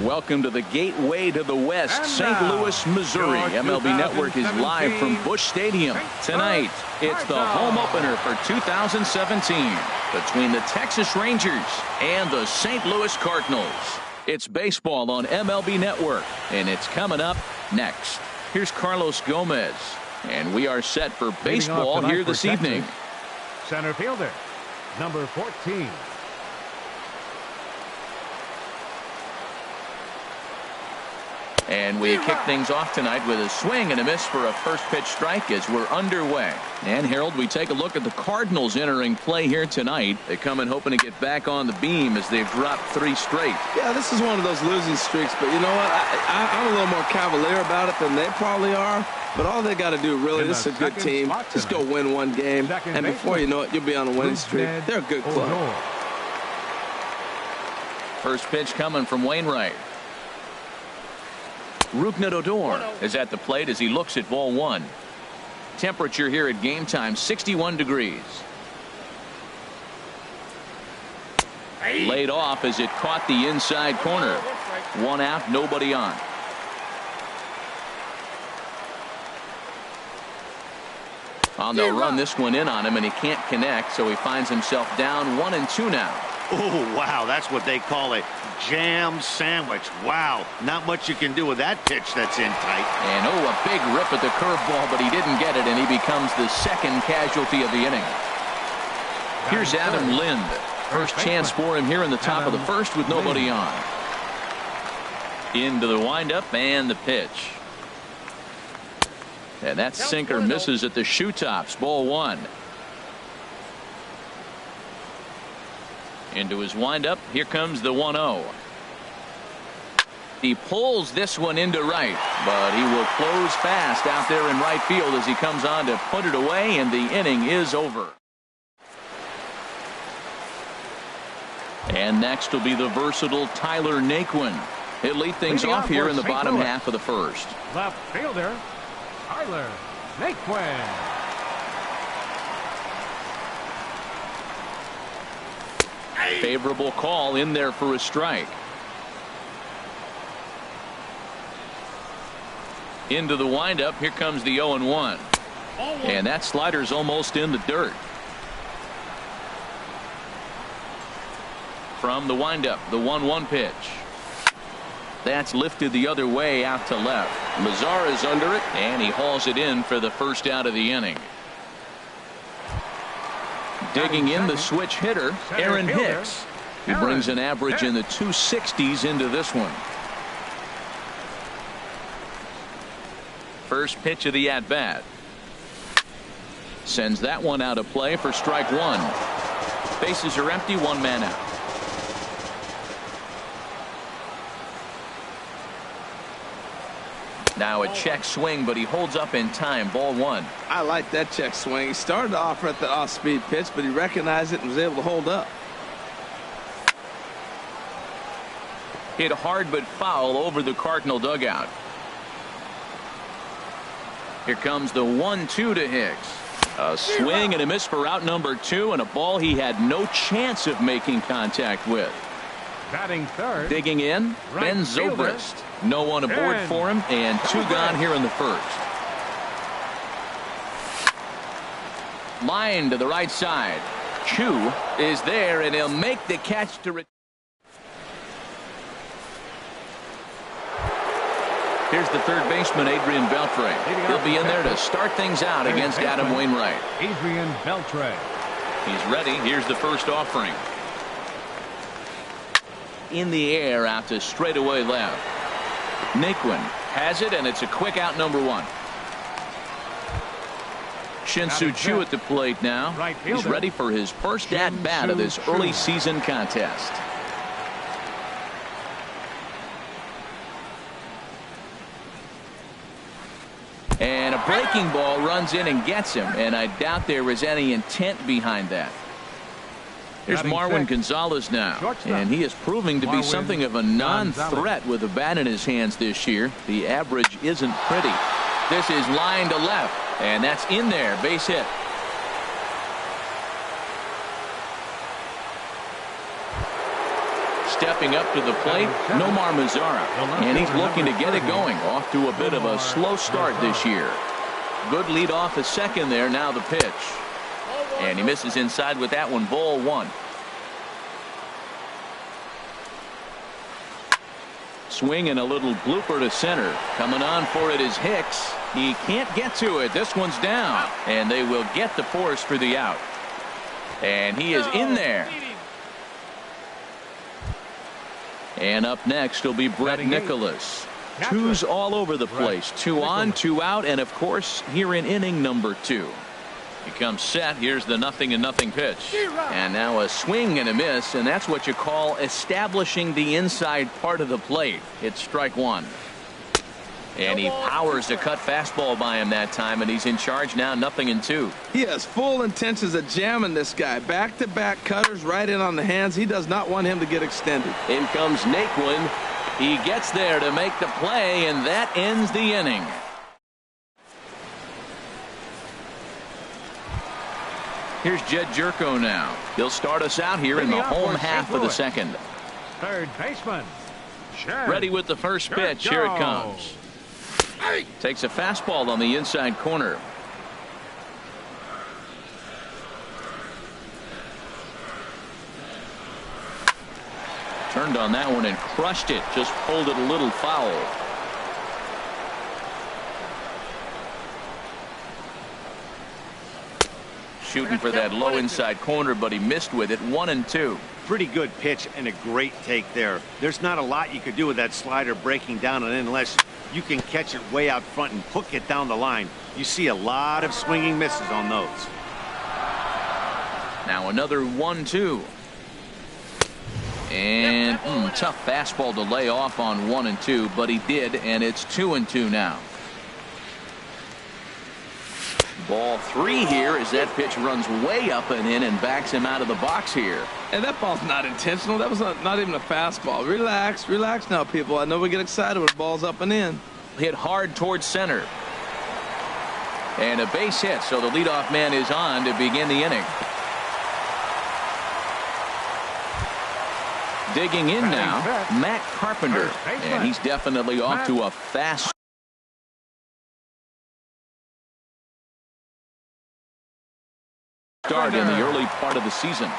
Welcome to the gateway to the West, St. Louis, Missouri. MLB Network is live from Busch Stadium. Tonight, it's the home opener for 2017 between the Texas Rangers and the St. Louis Cardinals. It's baseball on MLB Network, and it's coming up next. Here's Carlos Gomez, and we are set for baseball here this evening. Center fielder, number 14. And we kick things off tonight with a swing and a miss for a first pitch strike as we're underway. And Harold, we take a look at the Cardinals entering play here tonight. They come in hoping to get back on the beam as they've dropped 3 straight. Yeah, this is one of those losing streaks, but you know what? I'm a little more cavalier about it than they probably are. But all they got to do, really, this is a good team. Just go win one game, and before you know it, you'll be on a winning streak. They're a good club. First pitch coming from Wainwright. Rougned Odor is at the plate as he looks at ball 1. Temperature here at game time, 61 degrees. Laid off as it caught the inside corner. 1 out, nobody on. Well, they'll run this one in on him, and he can't connect, so he finds himself down 1-2 now. Oh, wow, that's what they call a jam sandwich. Wow, not much you can do with that pitch that's in tight. And a big rip at the curveball, but he didn't get it, and he becomes the second casualty of the inning. Here's Adam Lind. First chance for him here in the top of the first with nobody on. Into the windup and the pitch. And that sinker misses at the shoe tops. Ball 1. Into his windup. Here comes the 1-0. He pulls this one into right, but he will close fast out there in right field as he comes on to put it away, and the inning is over. And next will be the versatile Tyler Naquin. He'll lead things off here in the bottom half of the first. Left fielder, Tyler Naquin. Favorable call in there for a strike. Into the windup. Here comes the 0-1. And that slider's almost in the dirt. From the windup, the 1-1 pitch. That's lifted the other way out to left. Lazar is under it, and he hauls it in for the first out of the inning. Digging in the switch hitter, Aaron Hicks. He brings an average in the 260s into this one. First pitch of the at-bat. Sends that one out of play for strike 1. Bases are empty, 1 man out. Now a check swing, but he holds up in time. Ball 1. I like that check swing. He started off at the off-speed pitch, but he recognized it and was able to hold up. Hit hard but foul over the Cardinal dugout. Here comes the 1-2 to Hicks. A swing and a miss for out number 2, and a ball he had no chance of making contact with. Batting third. Digging in, Ben Zobrist. No one aboard for him, and 2 gone here in the first. Line to the right side. Chu is there, and he'll make the catch to. Here's the third baseman, Adrian Beltre. He'll be in there to start things out against Adam Wainwright. Adrian Beltre. He's ready. Here's the first offering. In the air out to straightaway left. Naquin has it, and it's a quick out number 1. Shin-Soo Choo at the plate now. He's ready for his first at-bat of this early season contest. And a breaking ball runs in and gets him, and I doubt there is any intent behind that. Here's Marwin Gonzalez now, and he is proving to be something of a non-threat with a bat in his hands this year. The average isn't pretty. This is line to left, and that's in there, base hit. Stepping up to the plate, Nomar Mazara. And he's looking to get it going. Off to a bit of a slow start this year. Good lead off a second there. Now the pitch. And he misses inside with that one. Ball one. Swing and a little blooper to center. Coming on for it is Hicks. He can't get to it. This one's down. And they will get the force for the out. And he is in there. And up next will be Brett Nicholas. Twos all over the place. 2 on, 2 out, and of course here in inning number 2. He comes set. Here's the 0-0 pitch. And now a swing and a miss, and that's what you call establishing the inside part of the plate. It's strike one. And he powers a cut fastball by him that time, and he's in charge now. 0-2. He has full intentions of jamming this guy. Back-to-back cutters right in on the hands. He does not want him to get extended. In comes Naquin. He gets there to make the play, and that ends the inning. Here's Jed Jerko now. He'll start us out here in the home half of the second. Third baseman. Ready with the first pitch. Here it comes. Takes a fastball on the inside corner. Turned on that one and crushed it. Just pulled it a little foul. Shooting for that low inside corner, but he missed with it. 1-2. Pretty good pitch and a great take there. There's not a lot you could do with that slider breaking down and in unless you can catch it way out front and hook it down the line. You see a lot of swinging misses on those. Now another 1-2. And tough fastball to lay off on 1-2, but he did, and it's 2-2 now. Ball 3 here as that pitch runs way up and in and backs him out of the box here. And that ball's not intentional. That was not even a fastball. Relax now, people. I know we get excited when the ball's up and in. Hit hard towards center. And a base hit, so the leadoff man is on to begin the inning. Digging in now, Matt Carpenter. And he's definitely off to a fast start in the early part of the season.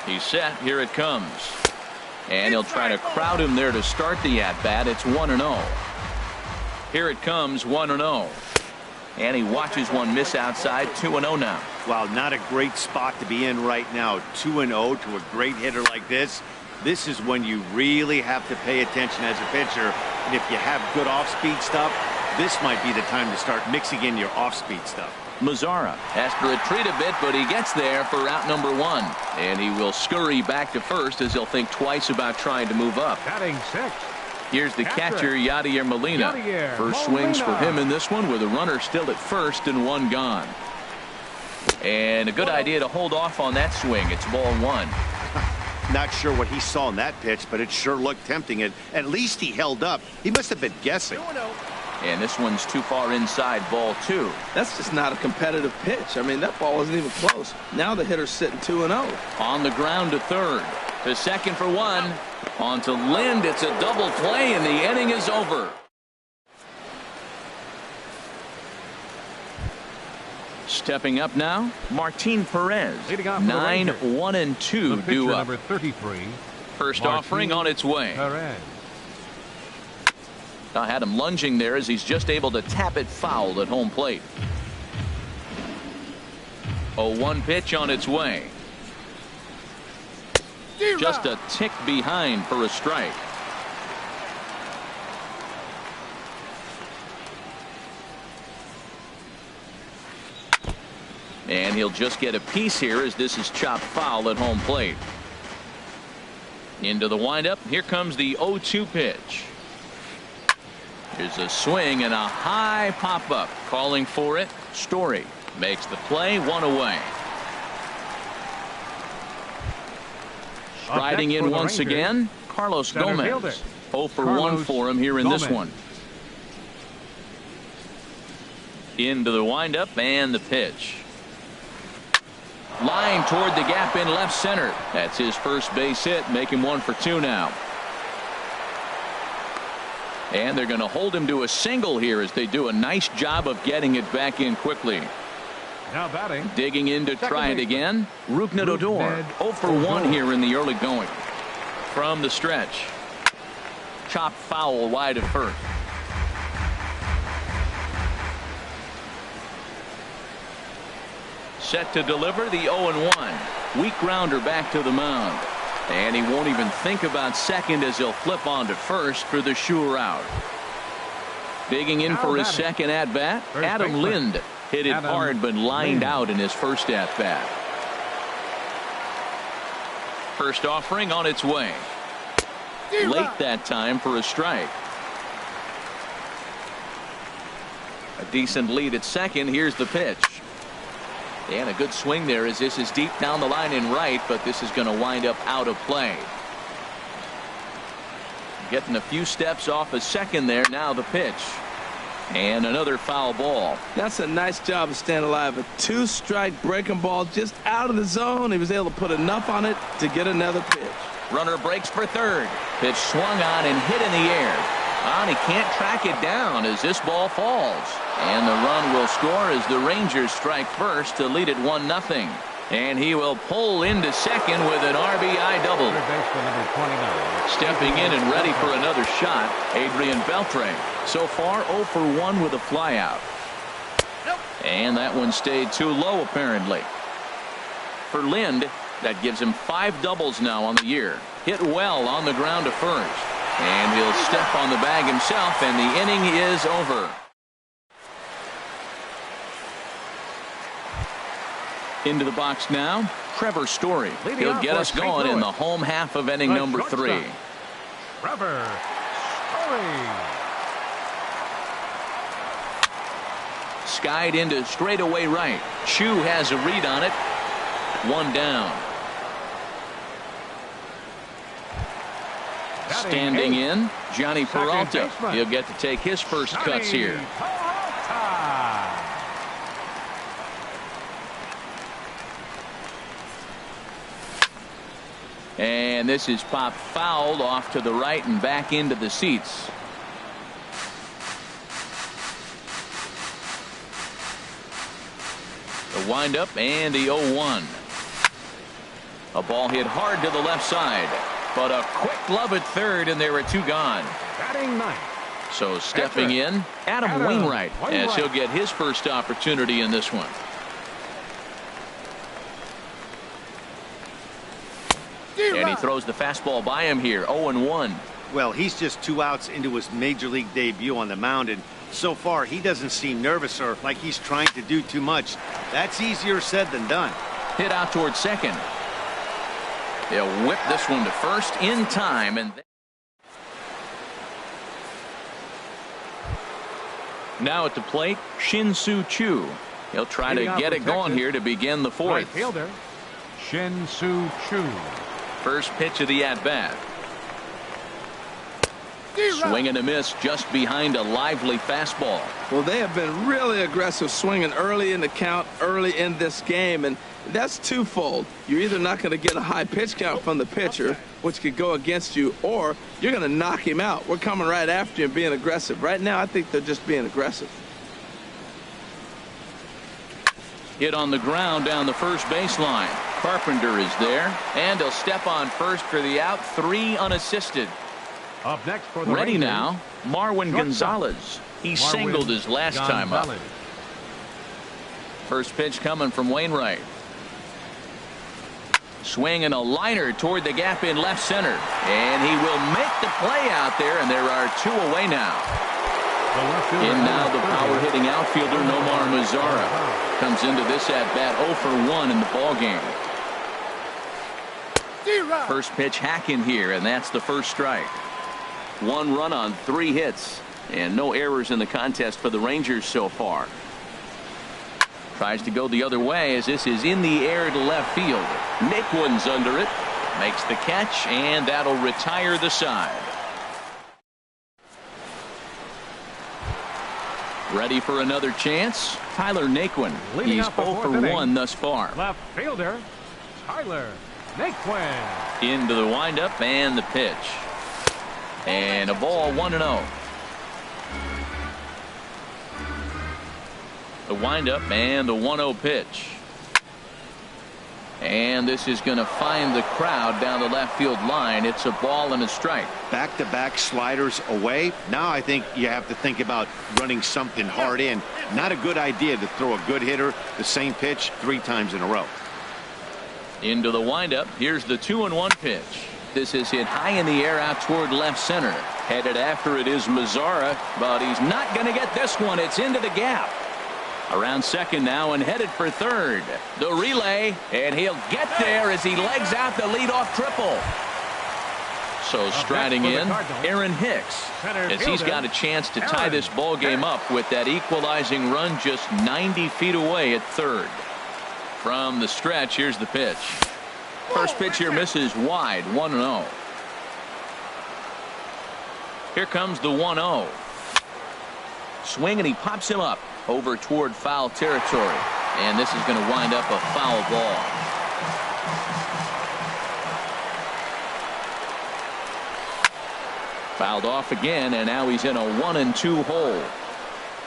He's set. Here it comes. And he'll try to crowd him there to start the at-bat. It's 1-0. Here it comes, 1-0. And he watches one miss outside. 2-0 now. Wow, not a great spot to be in right now. 2-0 to a great hitter like this. This is when you really have to pay attention as a pitcher. And if you have good off-speed stuff, this might be the time to start mixing in your off-speed stuff. Mazara has to retreat a bit, but he gets there for out number 1. And he will scurry back to first as he'll think twice about trying to move up. Batting 6. Here's the catcher, Yadier Molina. First swings for him in this one with a runner still at first and 1 gone. And a good idea to hold off on that swing. It's ball 1. Not sure what he saw in that pitch, but it sure looked tempting. At least he held up. He must have been guessing. And this one's too far inside, ball 2. That's just not a competitive pitch. I mean, that ball wasn't even close. Now the hitter's sitting 2-0. On the ground to third. To second for 1. On to Lind. It's a double play, and the inning is over. Stepping up now, Martin Perez. 9-1-2 due up. Number 33. First Martin offering on its way. Perez. I had him lunging there as he's just able to tap it foul at home plate. 0-1 pitch on its way. Just a tick behind for a strike. And he'll just get a piece here as this is chopped foul at home plate. Into the windup. Here comes the 0-2 pitch. Here's a swing and a high pop-up. Calling for it. Story makes the play. 1 away. Striding in once again, Carlos Gomez. 0 for 1 for him here in this one. Into the windup and the pitch. Line toward the gap in left center. That's his first base hit, make him 1 for 2 now. And they're going to hold him to a single here as they do a nice job of getting it back in quickly. Now batting. Digging in to try it again. Rougned Odor. 0 for 1 here in the early going. From the stretch. Chopped foul wide of first. Set to deliver the 0-1. Weak grounder back to the mound. And he won't even think about second as he'll flip on to first for the sure out. Digging in for his second at bat. Adam Lind hit it hard but lined out in his first at bat. First offering on its way. Late that time for a strike. A decent lead at second. Here's the pitch. And a good swing there as this is deep down the line in right, but this is going to wind up out of play. Getting a few steps off a second there. Now the pitch. And another foul ball. That's a nice job of staying alive. A 2-strike breaking ball just out of the zone. He was able to put enough on it to get another pitch. Runner breaks for third. Pitch swung on and hit in the air. And he can't track it down as this ball falls. And the run will score as the Rangers strike first to lead it 1-0. And he will pull into second with an RBI double. Stepping in and ready for another shot, Adrian Beltre. So far 0 for 1 with a flyout. And that one stayed too low apparently. For Lind, that gives him 5 doubles now on the year. Hit well on the ground to first. And he'll step on the bag himself, and the inning is over. Into the box now, Trevor Story. He'll get us going in the home half of inning number 3. Trevor Story. Skied into straightaway right. Chu has a read on it. 1 down. Standing in, Johnny Peralta. He'll get to take his first cuts here. And this is popped fouled off to the right and back into the seats. The windup and the 0-1. A ball hit hard to the left side. But a quick glove at third, and there are 2 gone. Batting ninth. So stepping in, Adam Wainwright, as he'll get his first opportunity in this one. And he throws the fastball by him here. 0-1. Well, he's just 2 outs into his major league debut on the mound, and so far he doesn't seem nervous or like he's trying to do too much. That's easier said than done. Hit out towards second. They'll whip this one to first in time. And now at the plate, Shin-Soo Choo. He'll try to get it going here to begin the 4th. Right fielder, Shin-Soo Choo. First pitch of the at-bat. Swing and a miss just behind a lively fastball. Well, they have been really aggressive swinging early in the count, early in this game, and that's twofold. You're either not going to get a high pitch count from the pitcher, which could go against you, or you're going to knock him out. We're coming right after you and being aggressive. Right now, I think they're just being aggressive. Hit on the ground down the first baseline. Carpenter is there, and he'll step on first for the out. 3 unassisted. Up next for the Ready Rangers, now, Marwin Gonzalez. He singled his last time up. First pitch coming from Wainwright. Swing and a liner toward the gap in left center. And he will make the play out there, and there are 2 away now. In now the power hitting outfielder Nomar Mazara comes into this at bat 0 for 1 in the ball game. First pitch hack in here, and that's the first strike. 1 run on 3 hits, and no errors in the contest for the Rangers so far. Tries to go the other way as this is in the air to left field. Naquin's under it, makes the catch, and that'll retire the side. Ready for another chance? Tyler Naquin. Leading He's off the 0 for fourth inning. 1 thus far. Left fielder, Tyler Naquin. Into the windup and the pitch. And a ball 1-0. The windup and the 1-0 pitch. And this is going to find the crowd down the left field line. It's a ball and a strike. Back-to-back sliders away. Now I think you have to think about running something hard in. Not a good idea to throw a good hitter the same pitch 3 times in a row. Into the windup. Here's the 2-1 pitch. This is hit high in the air out toward left center. Headed after it is Mazzara, but he's not going to get this one. It's into the gap. Around second now and headed for third. The relay, and he'll get there as he legs out the leadoff triple. So striding in, Aaron Hicks, as he's got a chance to tie this ball game up with that equalizing run just 90 feet away at third. From the stretch, here's the pitch. First pitch here misses wide, 1-0. Here comes the 1-0. Swing, and he pops him up over toward foul territory. And this is going to wind up a foul ball. Fouled off again, and now he's in a 1-2 hole.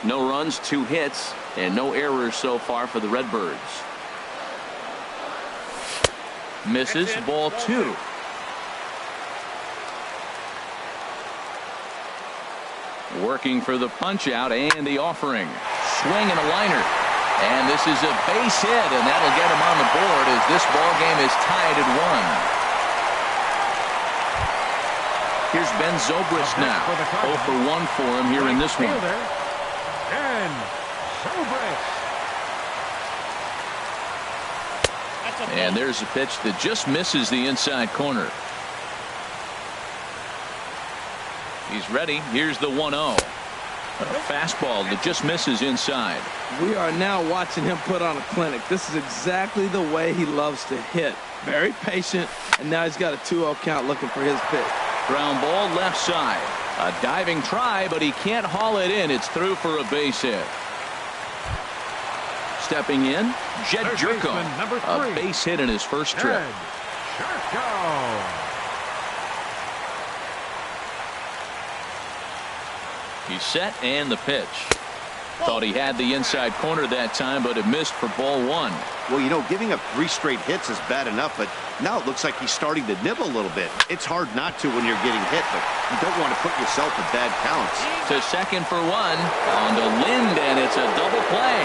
No runs, 2 hits, and no errors so far for the Redbirds. Misses, ball 2. Working for the punch out and the offering. Swing and a liner. And this is a base hit, and that'll get him on the board as this ball game is tied at 1. Here's Ben Zobrist now. 0 for 1 for him here in this one. Ben Zobrist. And there's a pitch that just misses the inside corner. He's ready. Here's the 1-0. A fastball that just misses inside. We are now watching him put on a clinic. This is exactly the way he loves to hit. Very patient, and now he's got a 2-0 count looking for his pitch. Ground ball left side. A diving try, but he can't haul it in. It's through for a base hit. Stepping in, Jed Jerko. A base hit in his first trip. He's set, and the pitch. Thought he had the inside corner that time, but it missed for ball 1. Well, you know, giving up 3 straight hits is bad enough, but now it looks like he's starting to nibble a little bit. It's hard not to when you're getting hit, but you don't want to put yourself in bad counts. To second for 1. On to Lind, and it's a double play.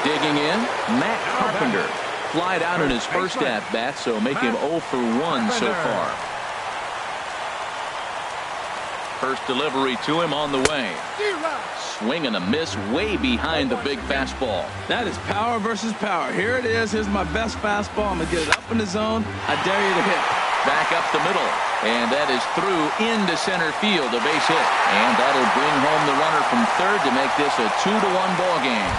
Digging in, Matt Carpenter. Flied out in his first at-bat, so make him 0 for 1 so far. First delivery to him on the way. Swing and a miss way behind the big fastball. That is power versus power. Here it is. Here's my best fastball. I'm going to get it up in the zone. I dare you to hit. Back up the middle. And that is through into center field. A base hit. And that'll bring home the runner from third to make this a 2-1 ball game.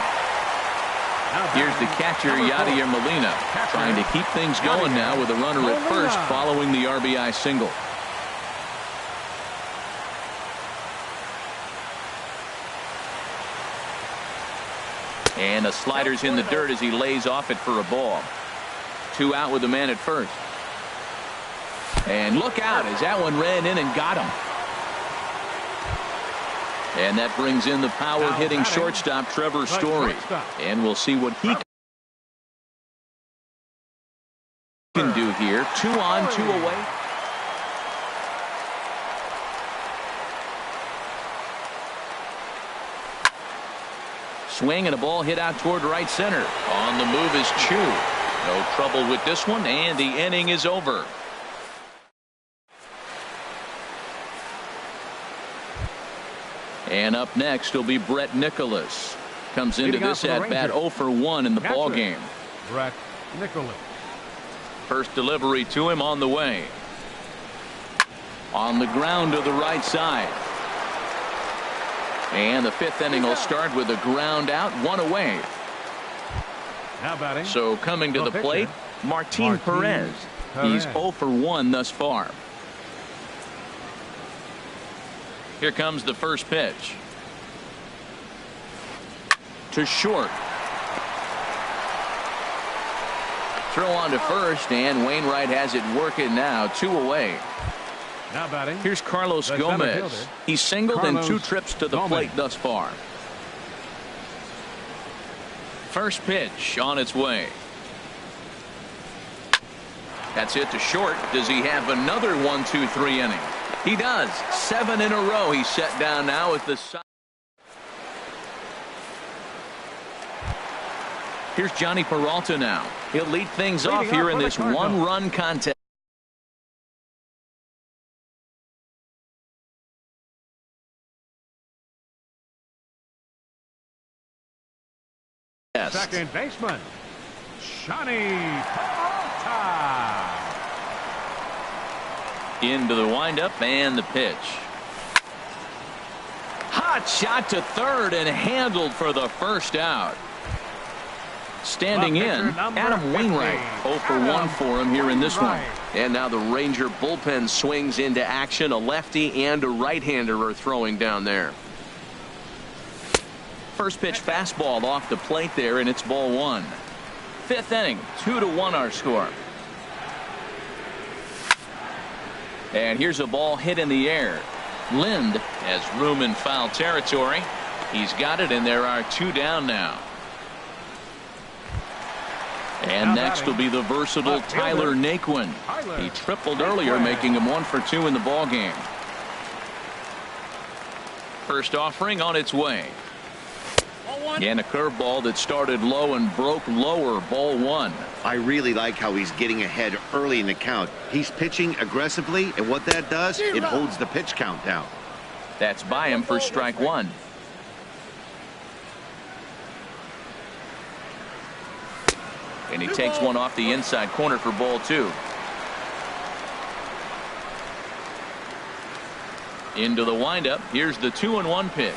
Here's the catcher, Yadier Molina, trying to keep things going now with a runner at first following the RBI single. And the slider's in the dirt as he lays off it for a ball. 2 out with the man at first. And look out as that one ran in and got him. And that brings in the power-hitting shortstop, Trevor Story. And we'll see what he can do here. 2 on, 2 away. Swing and a ball hit out toward right center. On the move is Chu. No trouble with this one, and the inning is over. And up next will be Brett Nicholas. Comes into this at-bat 0 for 1 in the ball game. Brett Nicholas. First delivery to him on the way. On the ground to the right side. And the 5th inning will start with a ground out, 1 away. So coming to the plate, Martin Perez. He's 0 for 1 thus far. Here comes the first pitch. to short. Throw on to first, and Wainwright has it working now. 2 away. Now batting. Here's Carlos Gomez. He's singled in 2 trips to the plate thus far. First pitch on its way. That's hit to short. Does he have another 1-2-3 inning? He does. 7 in a row. He's set down now with the side. Here's Johnny Peralta now. He'll lead things off here in this 1-run contest. Second baseman, Johnny Peralta. Into the windup and the pitch. Hot shot to third and handled for the first out. Standing in, Adam Wainwright. 0 for 1 for him here in this one. And now the Ranger bullpen swings into action. A lefty and a right-hander are throwing down there. First pitch fastball off the plate there, and it's ball 1. 5th inning, 2-1 our score. And here's a ball hit in the air. Lind has room in foul territory. He's got it, and there are 2 down now. And next will be the versatile Tyler Naquin. He tripled earlier, making him 1 for 2 in the ball game. First offering on its way. And a curveball that started low and broke lower. Ball 1. I really like how he's getting ahead early in the count. He's pitching aggressively, and what that does, it holds the pitch count down. That's by him for strike 1. And he takes one off the inside corner for ball 2. Into the windup. Here's the 2-1 pitch.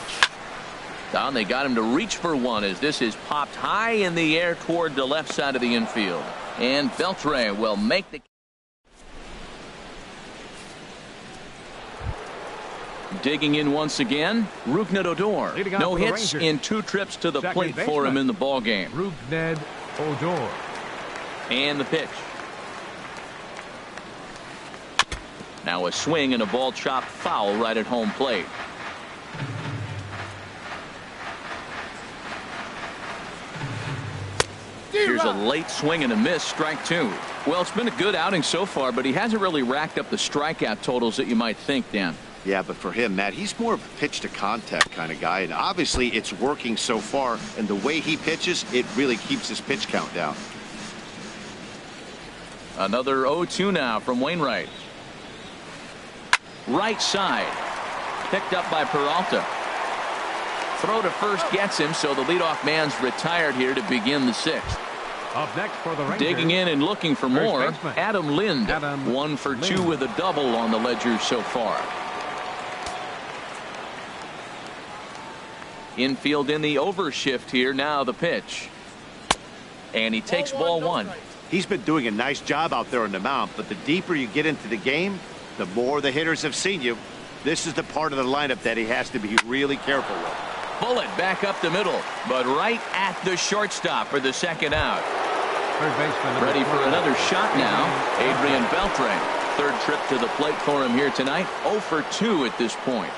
Down, they got him to reach for one as this is popped high in the air toward the left side of the infield. And Beltre will make the. Digging in once again, Rougned Odor. No hits in 2 trips to the plate for him in the ball game. Rougned Odor. And the pitch. Now a swing and a ball chopped foul right at home plate. Here's a late swing and a miss, strike 2. Well, it's been a good outing so far, but he hasn't really racked up the strikeout totals that you might think, Dan. Yeah, but for him, Matt, he's more of a pitch to contact kind of guy, and obviously it's working so far, and the way he pitches, it really keeps his pitch count down. Another 0-2 now from Wainwright. Right side. Picked up by Peralta. Throw to first gets him, so the leadoff man's retired here to begin the 6th. Up next for the Rangers. Digging in and looking for more, Adam Lind. 1 for 2 with a double on the ledger so far. Infield in the overshift here. Now the pitch. And he takes ball 1. He's been doing a nice job out there on the mound, but the deeper you get into the game, the more the hitters have seen you. This is the part of the lineup that he has to be really careful with. Bullet back up the middle, but right at the shortstop for the 2nd out. Third baseman. Ready for another shot now. Adrian Beltre. 3rd trip to the plate for him here tonight. 0 for 2 at this point.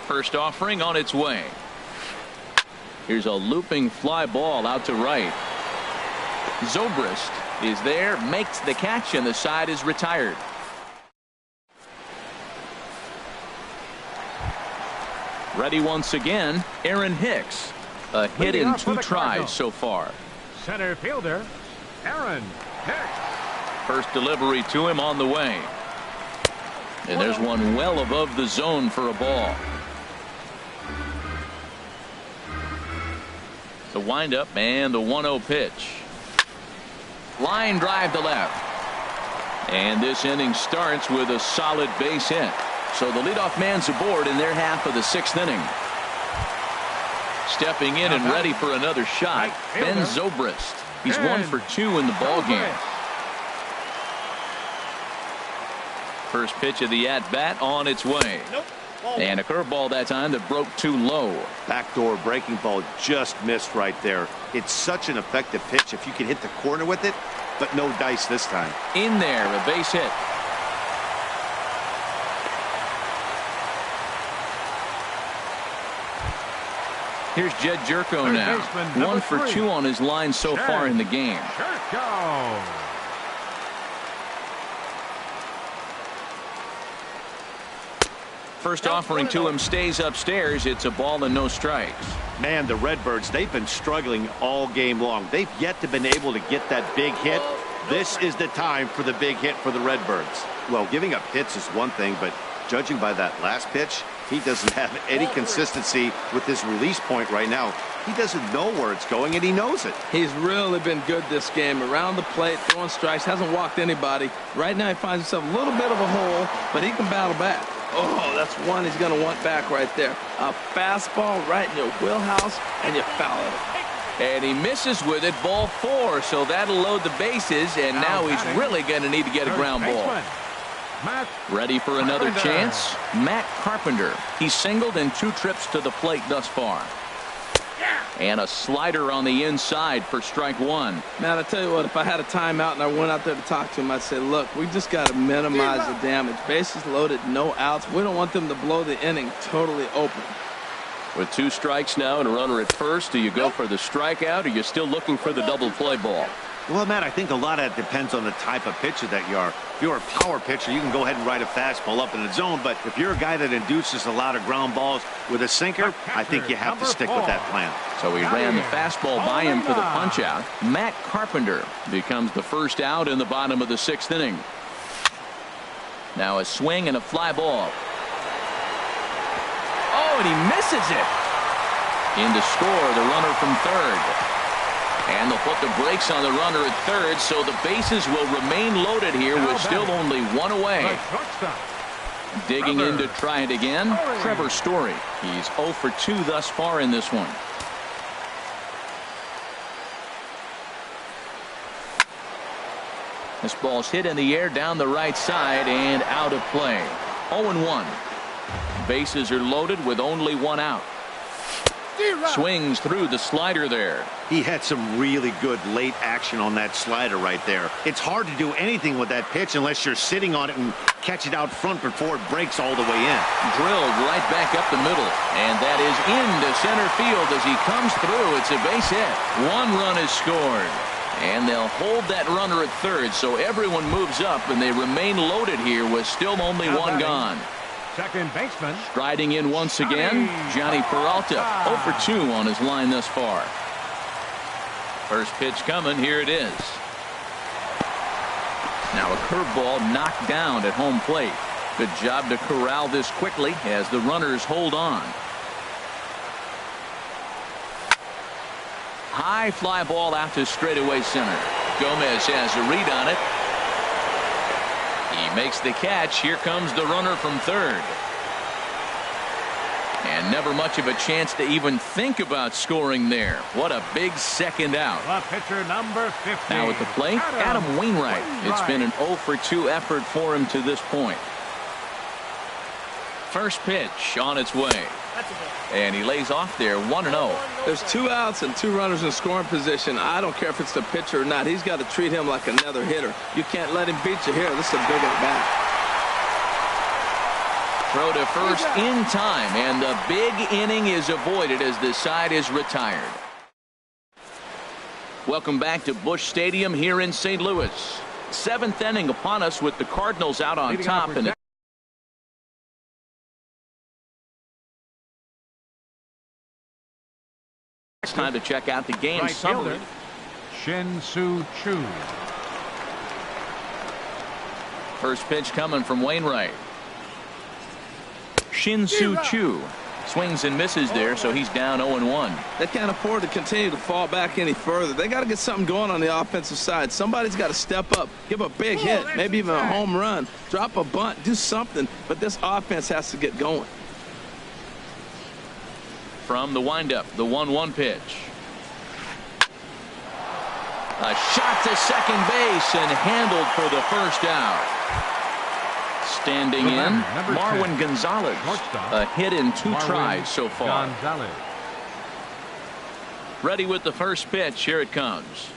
First offering on its way. Here's a looping fly ball out to right. Zobrist is there, makes the catch, and the side is retired. Ready once again, Aaron Hicks. A hit in 2 tries so far. Center fielder, Aaron Hicks. First delivery to him on the way. And there's one well above the zone for a ball. The windup and the 1-0 pitch. Line drive to left. And this inning starts with a solid base hit. So the leadoff man's aboard in their half of the 6th inning. Stepping in and ready for another shot, Ben Zobrist. He's 1 for 2 in the ball game. First pitch of the at-bat on its way. And a curveball that time that broke too low. Backdoor breaking ball just missed right there. It's such an effective pitch if you can hit the corner with it, but no dice this time. In there, a base hit. Here's Jed Jerko now. 1 for 2 on his line so far in the game. First offering to him stays upstairs. It's a ball and no strikes. Man, the Redbirds, they've been struggling all game long. They've yet to been able to get that big hit. This is the time for the big hit for the Redbirds. Well, giving up hits is one thing, but judging by that last pitch, he doesn't have any consistency with his release point right now. He doesn't know where it's going, and he knows it. He's really been good this game. Around the plate, throwing strikes, hasn't walked anybody. Right now he finds himself a little bit of a hole, but he can battle back. Oh, that's one he's going to want back right there. A fastball right in your wheelhouse, and you foul it. And he misses with it, ball 4, so that'll load the bases, and now he's really going to need to get a ground ball. Ready for another chance? Matt Carpenter. He's singled in 2 trips to the plate thus far. And a slider on the inside for strike 1. Man, I tell you what, if I had a timeout and I went out there to talk to him, I'd say, look, we just got to minimize the damage. Bases loaded, no outs. We don't want them to blow the inning totally open. With 2 strikes now and a runner at first, do you go for the strikeout, or are you still looking for the double play ball? Well, Matt, I think a lot of it depends on the type of pitcher that you are. If you're a power pitcher, you can go ahead and ride a fastball up in the zone. But if you're a guy that induces a lot of ground balls with a sinker, I think you have to stick with that plan. So he ran the fastball by him for the punch out. Matt Carpenter becomes the first out in the bottom of the 6th inning. Now a swing and a fly ball. Oh, and he misses it. In to score, the runner from third. And they'll put the brakes on the runner at third, so the bases will remain loaded here with still only 1 away. Digging in to try it again, Trevor Story. He's 0 for 2 thus far in this one. This ball's hit in the air down the right side and out of play. 0-1. Bases are loaded with only 1 out. Swings through the slider there. He had some really good late action on that slider right there. It's hard to do anything with that pitch unless you're sitting on it and catch it out front before it breaks all the way in. Drilled right back up the middle, and that is into center field as he comes through. It's a base hit. 1 run is scored, and they'll hold that runner at third, so everyone moves up, and they remain loaded here with still only 1 gone. Second baseman. Striding in once again, Johnny Peralta. 0 for 2 on his line thus far. First pitch coming. Here it is. Now a curveball knocked down at home plate. Good job to corral this quickly as the runners hold on. High fly ball out to straightaway center. Gomez has a read on it. He makes the catch. Here comes the runner from third. And never much of a chance to even think about scoring there. What a big second out. The pitcher number 50. Now at the plate, Adam Wainwright. It's been an 0 for 2 effort for him to this point. First pitch on its way. And he lays off there 1-0. There's 2 outs and 2 runners in scoring position. I don't care if it's the pitcher or not. He's got to treat him like another hitter. You can't let him beat you here. This is a big at bat. Throw to first in time, and the big inning is avoided as the side is retired. Welcome back to Busch Stadium here in St. Louis. 7th inning upon us with the Cardinals out on top. And it's time to check out the game summary. Shin-Soo Choo. First pitch coming from Wainwright. Shin-Soo Choo swings and misses there, so he's down 0-1. They can't afford to continue to fall back any further. They got to get something going on the offensive side. Somebody's got to step up, give a big hit, maybe even a home run, drop a bunt, do something. But this offense has to get going. From the windup, the 1-1 pitch. A shot to second base and handled for the first out. Standing in, Marwin Gonzalez. A hit in 2 tries so far. Ready with the first pitch. Here it comes.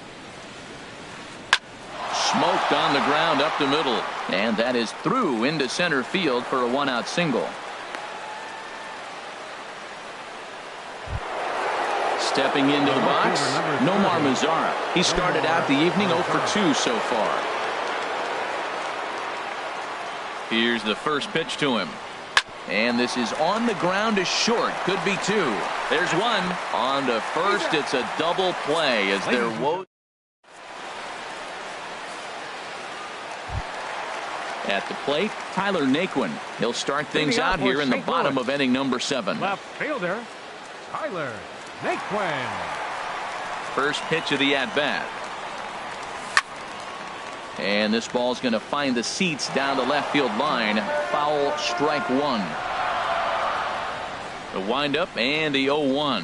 Smoked on the ground up the middle. And that is through into center field for a 1-out single. Stepping into the box, Nomar Mazara. He started out the evening 0 for 2 so far. Here's the first pitch to him. And this is on the ground to short. Could be 2. There's 1. On to first. It's a double play as they're woe. At the plate, Tyler Naquin. He'll start things out here in the bottom of inning number 7. Left fielder, Tyler Naquin. First pitch of the at-bat. And this ball's going to find the seats down the left field line. Foul, strike 1. The windup and the 0-1.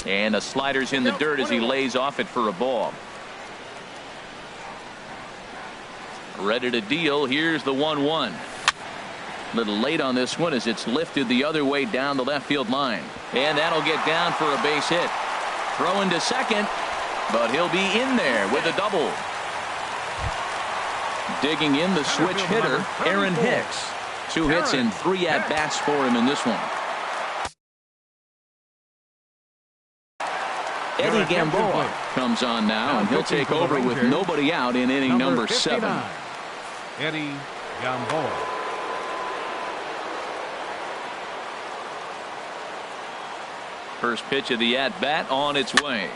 And the slider's in the dirt as he lays off it for a ball. Ready to deal. Here's the 1-1. A little late on this one as it's lifted the other way down the left field line. And that'll get down for a base hit. Throwing to second, but he'll be in there with a double. Digging in the switch hitter, Aaron Hicks. 2 hits and 3 at-bats for him in this one. Eddie Gamboa comes on now, and he'll take over with nobody out in inning number 7. Eddie Gamboa. First pitch of the at-bat on its way.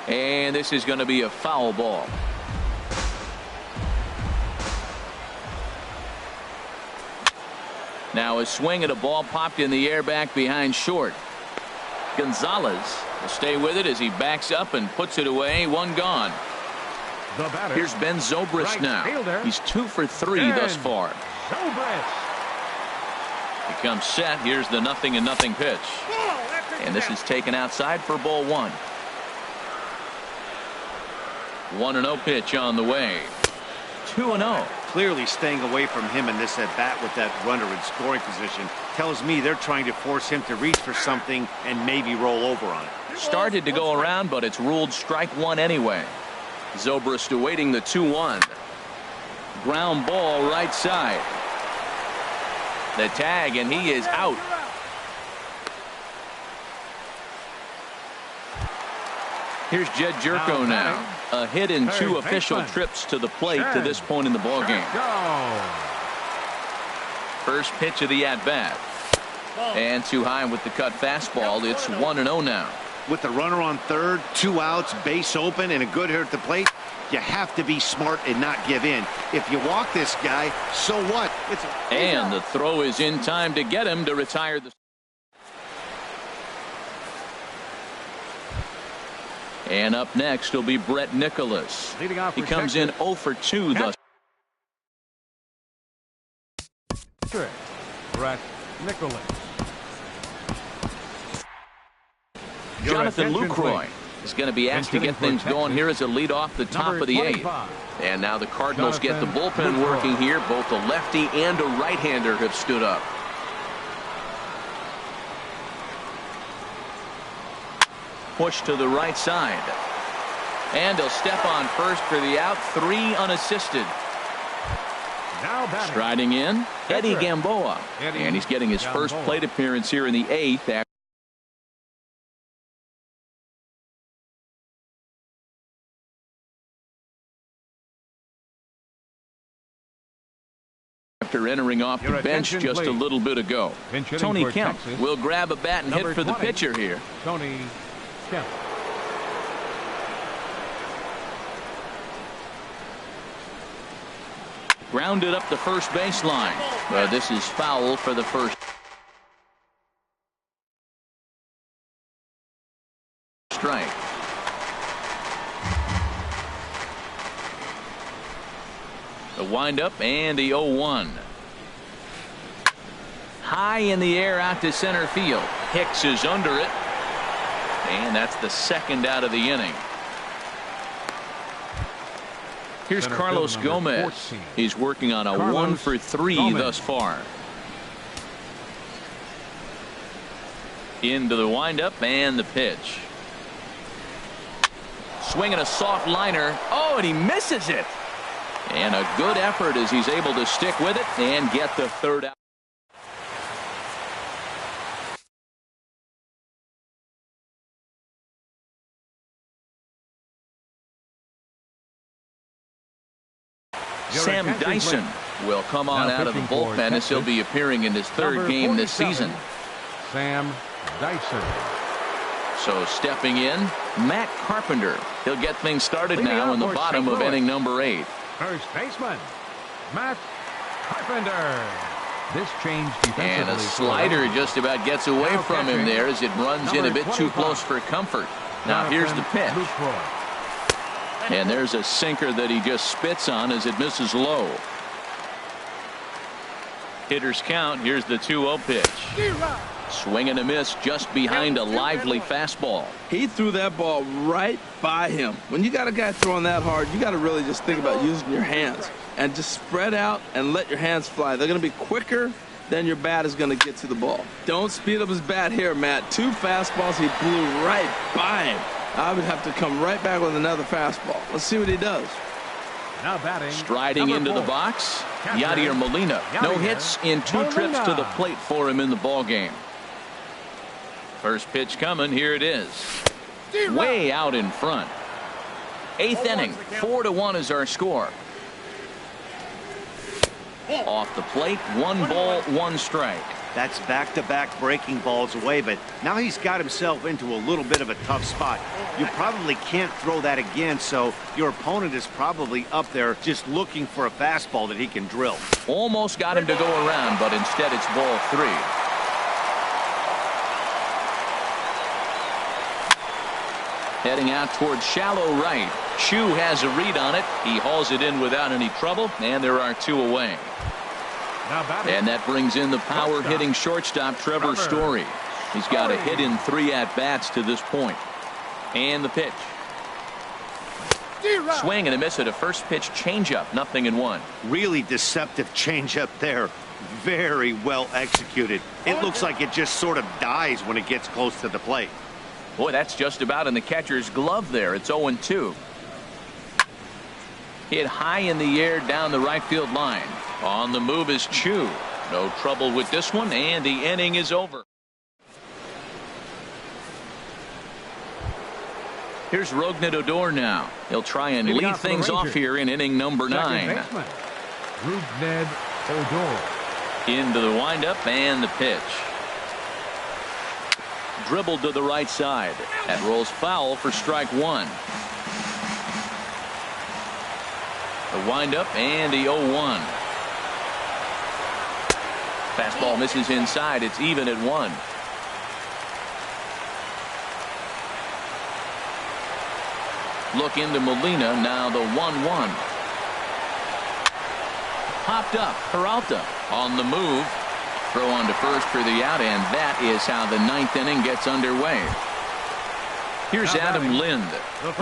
And this is going to be a foul ball. Now a swing at a ball popped in the air back behind short. Gonzalez will stay with it as he backs up and puts it away. 1 gone. Here's Ben Zobrist now. He's 2 for 3 thus far. He comes set. Here's the 0-0 pitch. And this is taken outside for ball 1. 1-0 pitch on the way. 2-0. Clearly staying away from him in this at bat with that runner in scoring position tells me they're trying to force him to reach for something and maybe roll over on it. Started to go around, but it's ruled strike 1 anyway. Zobrist awaiting the 2-1. Ground ball right side. The tag, and he is out. Here's Jed Jerko now. A hit in 2 official trips to the plate to this point in the ballgame. First pitch of the at-bat. And too high with the cut fastball. It's 1-0 now. With the runner on third, 2 outs, base open, and a good hitter at the plate, you have to be smart and not give in. If you walk this guy, so what? And the throw is in time to get him to retire the. And up next will be Brett Nicholas. He comes in 0 for 2 thus. Brett Nicholas. Jonathan Lucroy is going to be asked to get things going here as a lead off the top of the 8th. And now the Cardinals get the bullpen working here. Both a lefty and a right-hander have stood up. Push to the right side. And he'll step on first for the out. 3 unassisted. Striding in, Eddie Gamboa. And he's getting his first plate appearance here in the 8th. After entering off the bench just a little bit ago. Tony Kemp will grab a bat and hit for the pitcher here. Tony Kemp. Grounded up the first baseline. But this is foul for the first strike. The windup and the 0-1. High in the air out to center field. Hicks is under it. And that's the second out of the inning. Here's Center Carlos field number Gomez. 14. He's working on a Carlos 1 for 3 Gomez. thus far. Into the windup and the pitch. Swinging a soft liner. Oh, and he misses it. And a good effort as he's able to stick with it and get the third out. Sam Dyson will come on out of the bullpen as he'll be appearing in his third game this season. Sam Dyson. So stepping in, Matt Carpenter. He'll get things started now in the bottom of inning number 8. First baseman, Matt Carpenter. This change defensively. And a slider just about gets away from him there as it runs in a bit too close for comfort. Now here's the pitch. And there's a sinker that he just spits on as it misses low. Hitters count. Here's the 2-0 pitch. Swing and a miss just behind a lively fastball. He threw that ball right by him. When you got a guy throwing that hard, you got to really just think about using your hands and just spread out and let your hands fly. They're going to be quicker than your bat is going to get to the ball. Don't speed up his bat here, Matt. 2 fastballs, he blew right by him. I would have to come right back with another fastball. Let's see what he does. Now batting. Striding into the box, Yadier Molina. No hits in 2 trips to the plate for him in the ball game. First pitch coming. Here it is. Way out in front. 8th inning. 4-1 is our score. Off the plate. 1 ball, 1 strike. That's back-to-back breaking balls away, but now he's got himself into a little bit of a tough spot. You probably can't throw that again, so your opponent is probably up there just looking for a fastball that he can drill. Almost got him to go around, but instead it's ball 3. Heading out towards shallow right. Chu has a read on it. He hauls it in without any trouble, and there are 2 away. And that brings in the power hitting shortstop Trevor Story. He's got a hit in 3 at-bats to this point. And the pitch. Swing and a miss at a first pitch changeup. 0-1. Really deceptive changeup there. Very well executed. It looks like it just sort of dies when it gets close to the plate. Boy, that's just about in the catcher's glove there. It's 0-2. Hit high in the air down the right field line. On the move is Chu. No trouble with this one, and the inning is over. Here's Rougned Odor now. He'll try and lead things off here in inning number 9. Rougned Odor. Into the windup and the pitch. Dribbled to the right side. That rolls foul for strike 1. The windup and the 0-1. Fastball misses inside. It's even at 1. Look into Molina. Now the 1-1. Popped up. Peralta on the move. Throw on to first for the out, and that is how the 9th inning gets underway. Here's Adam Lind.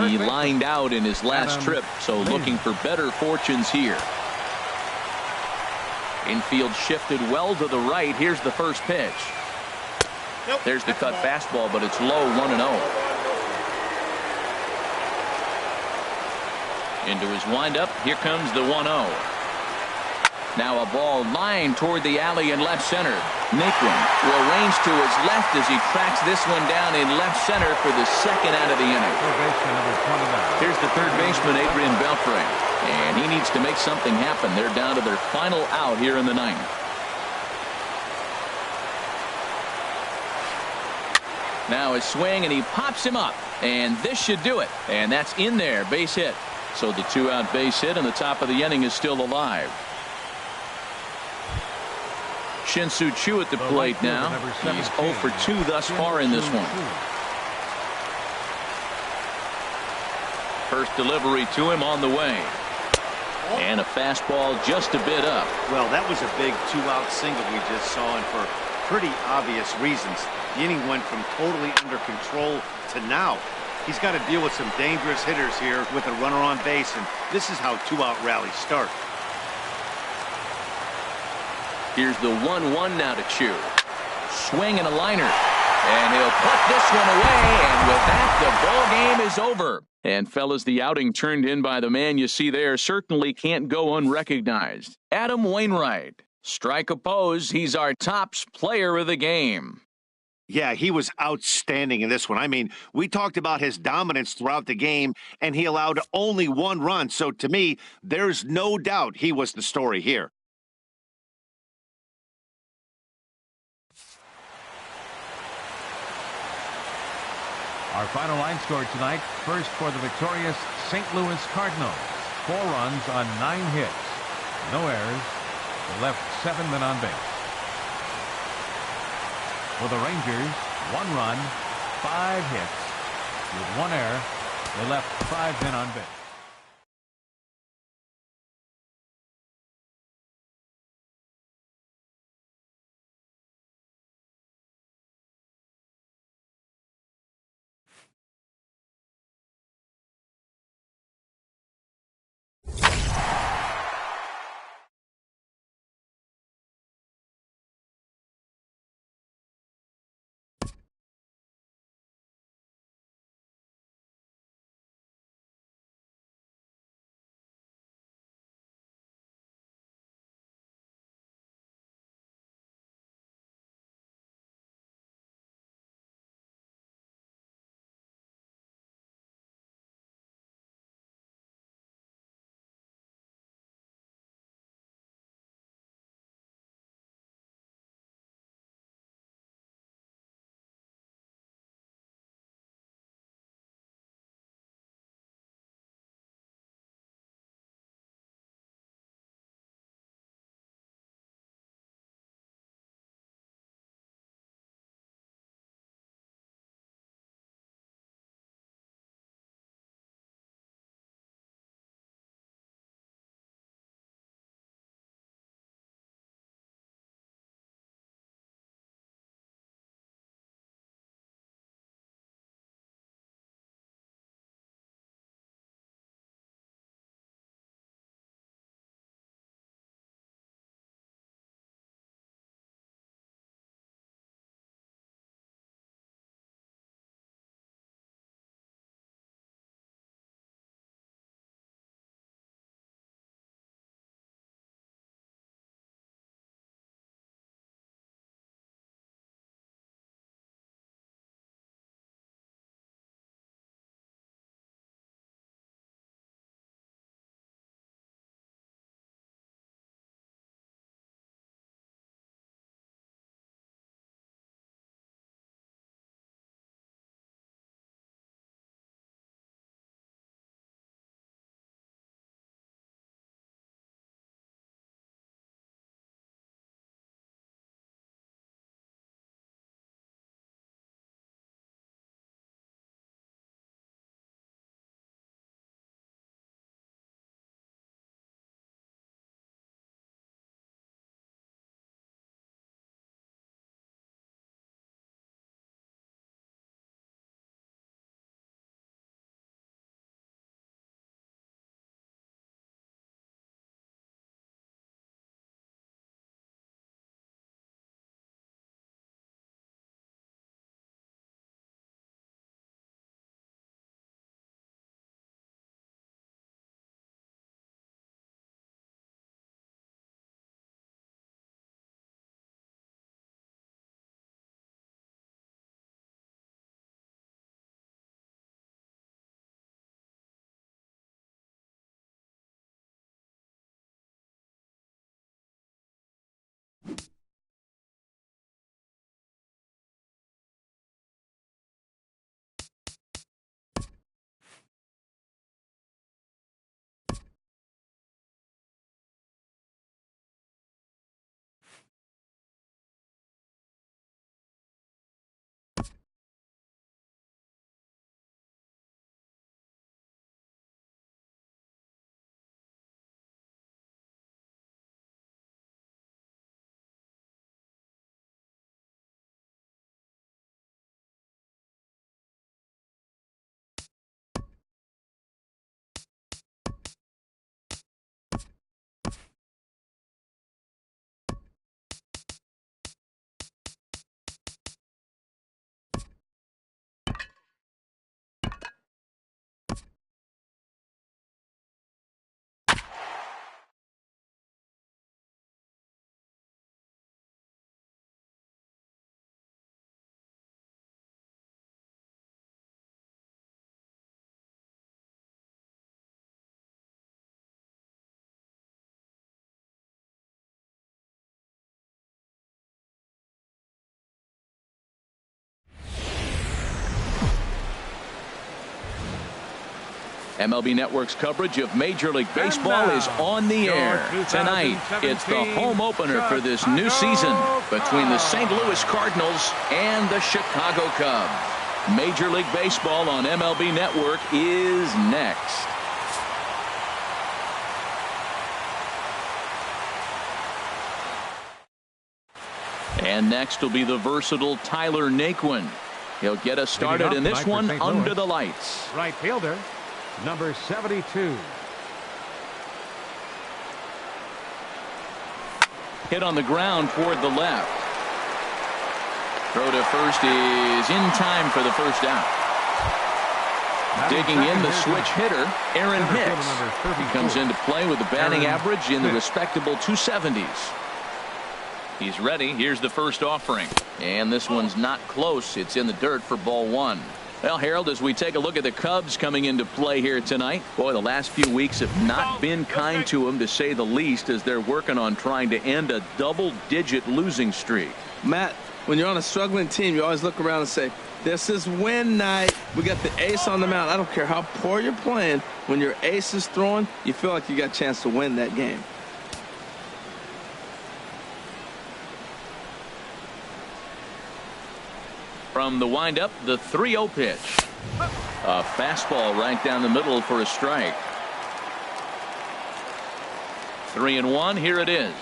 He lined out in his last trip, so looking for better fortunes here. Infield shifted well to the right. Here's the first pitch. There's the cut fastball, but it's low. 1-0. Into his windup. Here comes the 1-0. Now a ball lined toward the alley in left center. Naquin will range to his left as he tracks this one down in left center for the 2nd out of the inning. Here's the third baseman, Adrian Beltre. And he needs to make something happen. They're down to their final out here in the 9th. Now a swing, and he pops him up. And this should do it. And that's in there. Base hit. So the 2-out base hit, and the top of the inning is still alive. Shin-Soo Choo at the plate now. He's 0 for 2 thus far in this one. First delivery to him on the way. And a fastball just a bit up. Well, that was a big 2-out single we just saw, and for pretty obvious reasons. The inning went from totally under control to now He's got to deal with some dangerous hitters here with a runner on base, and this is how two-out rallies start. Here's the 1-1 now to Chew. Swing and a liner. And he'll put this one away, and with that, the ball game is over. And fellas, the outing turned in by the man you see there certainly can't go unrecognized. Adam Wainwright. Strike oppose, he's our tops player of the game. Yeah, he was outstanding in this one. I mean, we talked about his dominance throughout the game, and he allowed only one run. So to me, there's no doubt he was the story here. Our final line score tonight. First for the victorious St. Louis Cardinals. 4 runs on 9 hits. No errors. They left 7 men on base. For the Rangers, 1 run, 5 hits. With 1 error, they left 5 men on base. MLB Network's coverage of Major League Baseball is on the air. Tonight, it's the home opener for this new season between the St. Louis Cardinals and the Chicago Cubs. Major League Baseball on MLB Network is next. And next will be the versatile Tyler Naquin. He'll get us started in this one under the lights. Right fielder, number 72. Hit on the ground toward the left. Throw to first is in time for the first out. Digging in, the switch hitter, Aaron Hicks. He comes into play with a batting average in the respectable 270s. He's ready. Here's the first offering. And this one's not close. It's in the dirt for ball one. Well, Harold, as we take a look at the Cubs coming into play here tonight, boy, the last few weeks have not been kind to them, to say the least, as they're working on trying to end a double-digit losing streak. Matt, when you're on a struggling team, you always look around and say, this is win night. We got the ace on the mound. I don't care how poor you're playing. When your ace is throwing, you feel like you got a chance to win that game. From the windup, the 3-0 pitch. A fastball right down the middle for a strike. 3-1. Here it is.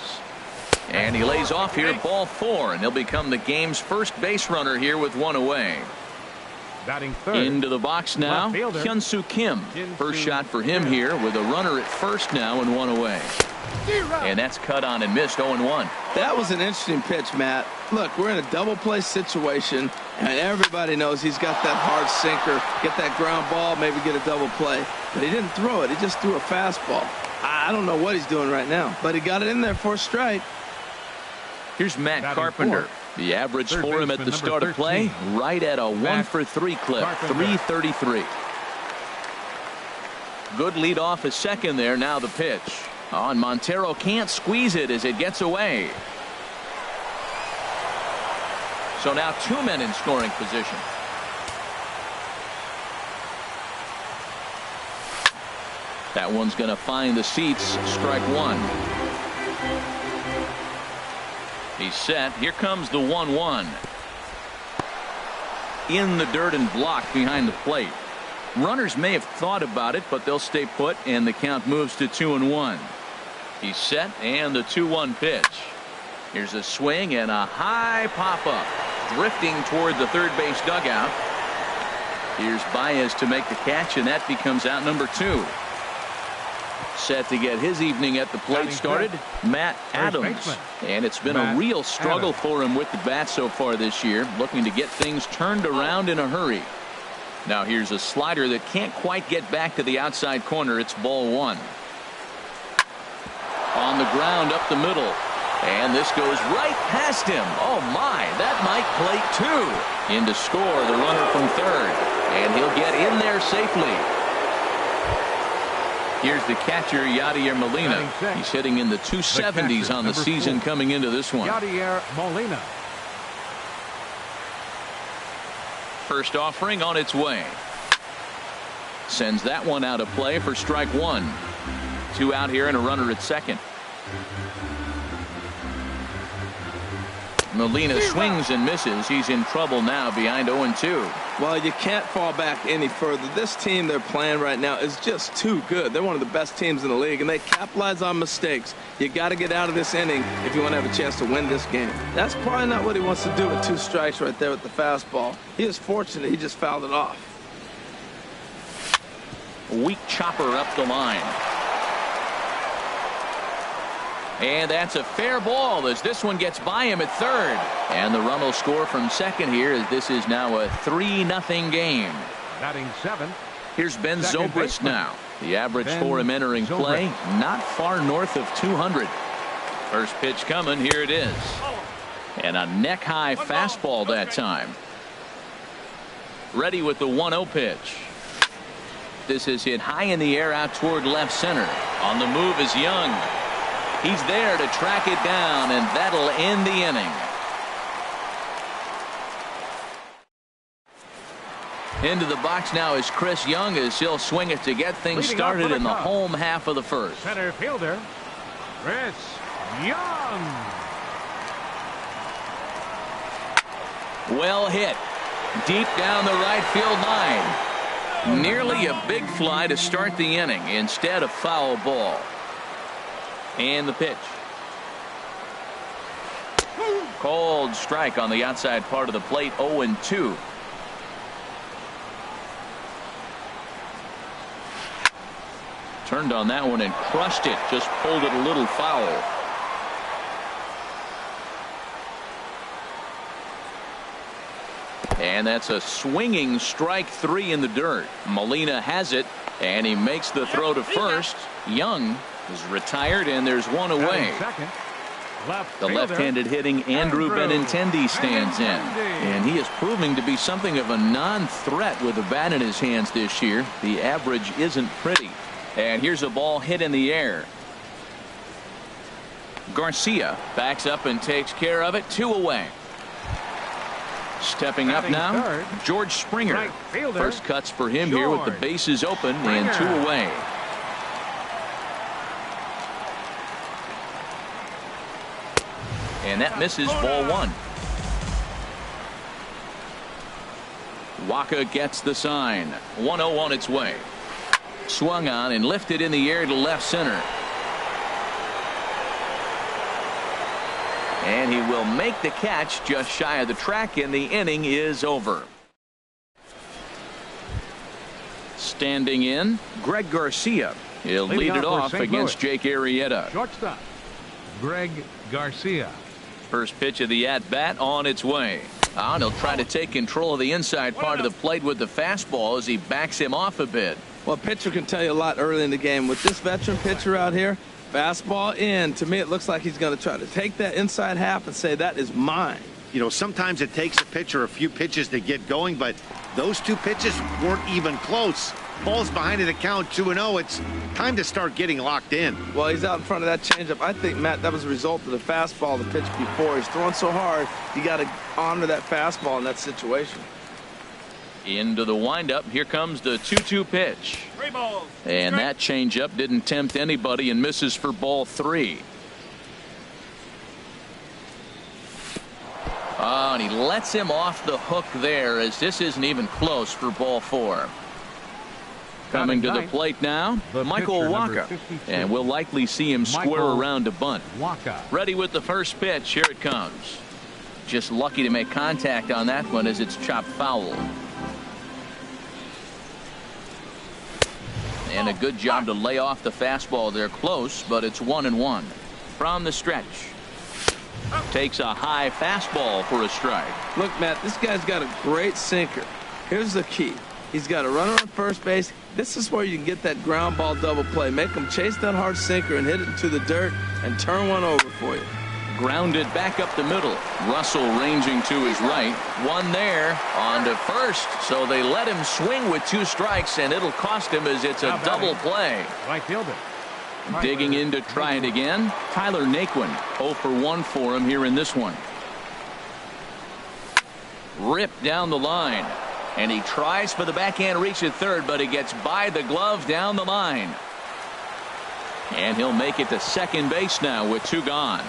And he lays off here, ball 4, and he'll become the game's first base runner here with one away. Batting third. Into the box now, Hyun-Soo Kim. First shot for him here with a runner at first now and one away. And that's cut on and missed. 0-1. That was an interesting pitch, Matt. Look, we're in a double play situation, and everybody knows he's got that hard sinker, get that ground ball, maybe get a double play. But he didn't throw it. He just threw a fastball. I don't know what he's doing right now, but he got it in there for a strike. Here's Matt Carpenter. The average for him at the start of play, right at a 1-for-3 clip, 333. Good lead off a second there. Now the pitch. Oh, and Montero can't squeeze it as it gets away. So now 2 men in scoring position. That one's going to find the seats. Strike one. He's set. Here comes the 1-1. In the dirt and blocked behind the plate. Runners may have thought about it, but they'll stay put, and the count moves to 2-1. He's set, and the 2-1 pitch. Here's a swing and a high pop-up. Drifting toward the third base dugout. Here's Baez to make the catch, and that becomes out number 2. Set to get his evening at the plate started, Matt Adams. And it's been a real struggle for him with the bat so far this year, looking to get things turned around in a hurry. Now here's a slider that can't quite get back to the outside corner. It's ball 1. On the ground up the middle. And this goes right past him. Oh my, that might plate 2. In to score the runner from third. And he'll get in there safely. Here's the catcher, Yadier Molina. He's hitting in the 270s on the season coming into this one. Yadier Molina. First offering on its way. Sends that one out of play for strike 1. 2 out here and a runner at second. Molina swings and misses. He's in trouble now behind 0-2. Well, you can't fall back any further. This team they're playing right now is just too good. They're one of the best teams in the league, and they capitalize on mistakes. You got to get out of this inning if you want to have a chance to win this game. That's probably not what he wants to do with 2 strikes right there with the fastball. He is fortunate he just fouled it off. Weak chopper up the line. And that's a fair ball as this one gets by him at third. And the run will score from second here as this is now a 3-0 game. Batting 7. Here's Ben Zobrist now. The average for him entering play, not far north of 200. First pitch coming. Here it is. And a neck-high fastball that time. Ready with the 1-0 pitch. This is hit high in the air out toward left center. On the move is Young. He's there to track it down, and that'll end the inning. Into the box now is Chris Young as he'll swing it to get things started in the home half of the first. Center fielder, Chris Young. Well hit. Deep down the right field line. Nearly a big fly to start the inning. Instead, a foul ball. And the pitch. Cold strike on the outside part of the plate. 0-2. Turned on that one and crushed it. Just pulled it a little foul. And that's a swinging strike 3 in the dirt. Molina has it, and he makes the throw to first. Young is retired, and there's one away. The left-handed hitting Andrew Benintendi stands in, and he is proving to be something of a non-threat with the bat in his hands this year. The average isn't pretty. And here's a ball hit in the air. Garcia backs up and takes care of it. 2 away. Stepping up now, George Springer. First cuts for him here with the bases open and 2 away. And that misses ball 1. Waka gets the sign. 1-0 on its way. Swung on and lifted in the air to left center. And he will make the catch just shy of the track, and the inning is over. Standing in, Greg Garcia. He'll lead it off against Jake Arrieta. Shortstop, Greg Garcia. First pitch of the at-bat on its way. And he'll try to take control of the inside part of the plate with the fastball as he backs him off a bit. Well, a pitcher can tell you a lot early in the game. With this veteran pitcher out here, fastball in. To me, it looks like he's going to try to take that inside half and say, that is mine. You know, sometimes it takes a pitcher a few pitches to get going, but those 2 pitches weren't even close. Ball's behind in the count, 2-0. It's time to start getting locked in. Well, he's out in front of that changeup. I think, Matt, that was a result of the fastball the pitch before. He's throwing so hard, you got to honor that fastball in that situation. Into the windup. Here comes the 2-2 pitch. And that changeup didn't tempt anybody and misses for ball 3. Oh, and he lets him off the hook there as this isn't even close for ball 4. Coming to the plate now, Michael Waka. And we'll likely see him square around to bunt. Ready with the first pitch. Here it comes. Just lucky to make contact on that one as it's chopped foul. And a good job to lay off the fastball there close, but it's 1-1. From the stretch. Takes a high fastball for a strike. Look, Matt, this guy's got a great sinker. Here's the key. He's got a runner on first base. This is where you can get that ground ball double play. Make him chase that hard sinker and hit it into the dirt and turn one over for you. Grounded back up the middle. Russell ranging to his right. One there on to first. So they let him swing with 2 strikes, and it'll cost him as it's a double play. Right fielder. Digging in to try it again. Tyler Naquin. 0 for 1 for him here in this one. Ripped down the line. And he tries for the backhand reach at third, but he gets by the glove down the line. And he'll make it to second base now with 2 gone.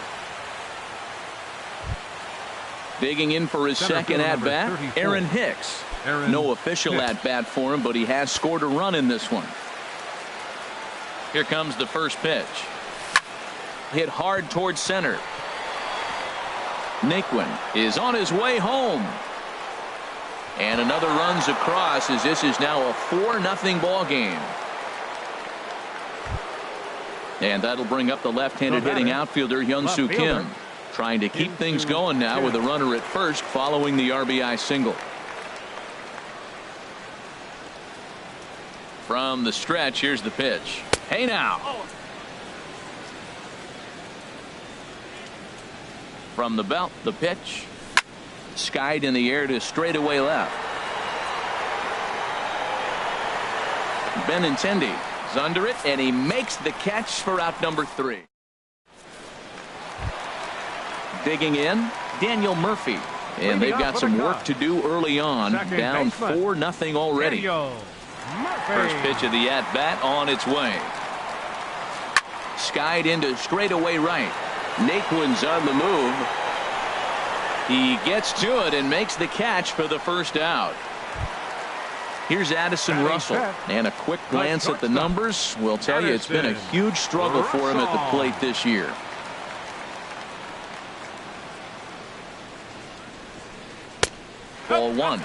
Digging in for his second at-bat, Aaron Hicks. No official at-bat for him, but he has scored a run in this one. Here comes the first pitch. Hit hard towards center. Naquin is on his way home. And another runs across as this is now a 4-0 ball game. And that'll bring up the left-handed hitting outfielder Hyun-Soo Kim. Trying to keep things going now with a runner at first following the RBI single. From the stretch, here's the pitch. Hey now. From the belt, the pitch. Skied in the air to straightaway left. Benintendi is under it, and he makes the catch for out number 3. Digging in, Daniel Murphy. And they've got some work to do early on. Down 4-0 already. First pitch of the at-bat on its way. Skied into straightaway right. Naquin's on the move. He gets to it and makes the catch for the first out. Here's Addison Russell, and a quick glance at the numbers will tell you it's been a huge struggle for him at the plate this year. Ball one.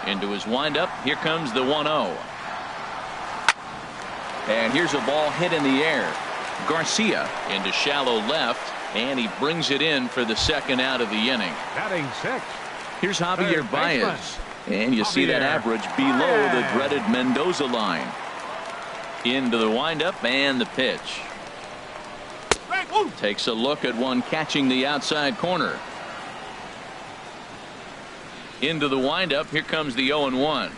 Into his windup. Here comes the 1-0. And here's a ball hit in the air. Garcia into shallow left, and he brings it in for the second out of the inning. Batting six. Here's Javier Baez, and you see that average below the dreaded Mendoza line. Into the windup and the pitch. Takes a look at one catching the outside corner. Into the windup. Here comes the 0-1.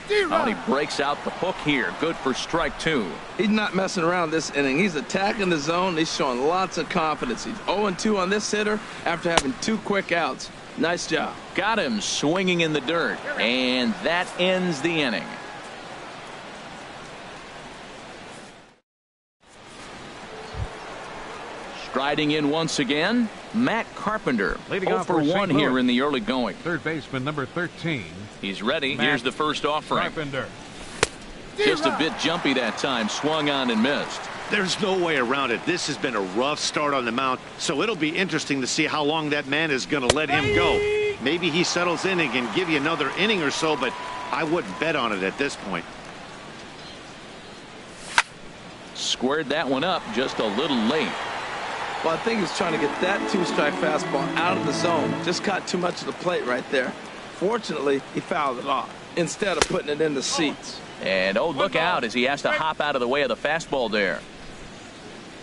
Oh, and he breaks out the hook here. Good for strike two. He's not messing around this inning. He's attacking the zone. He's showing lots of confidence. He's 0-2 on this hitter after having 2 quick outs. Nice job. Got him swinging in the dirt, and that ends the inning. Striding in once again, Matt Carpenter. 0 for 1 here in the early going. Third baseman number 13. He's ready. Here's the first offering. Carpenter. Just a bit jumpy that time. Swung on and missed. There's no way around it. This has been a rough start on the mound, so it'll be interesting to see how long that man is going to let him go. Maybe he settles in and can give you another inning or so, but I wouldn't bet on it at this point. Squared that one up just a little late. Well, I think he's trying to get that 2-strike fastball out of the zone. Just caught too much of the plate right there. Fortunately, he fouled it off instead of putting it in the seats. And oh, look out as he has to hop out of the way of the fastball there.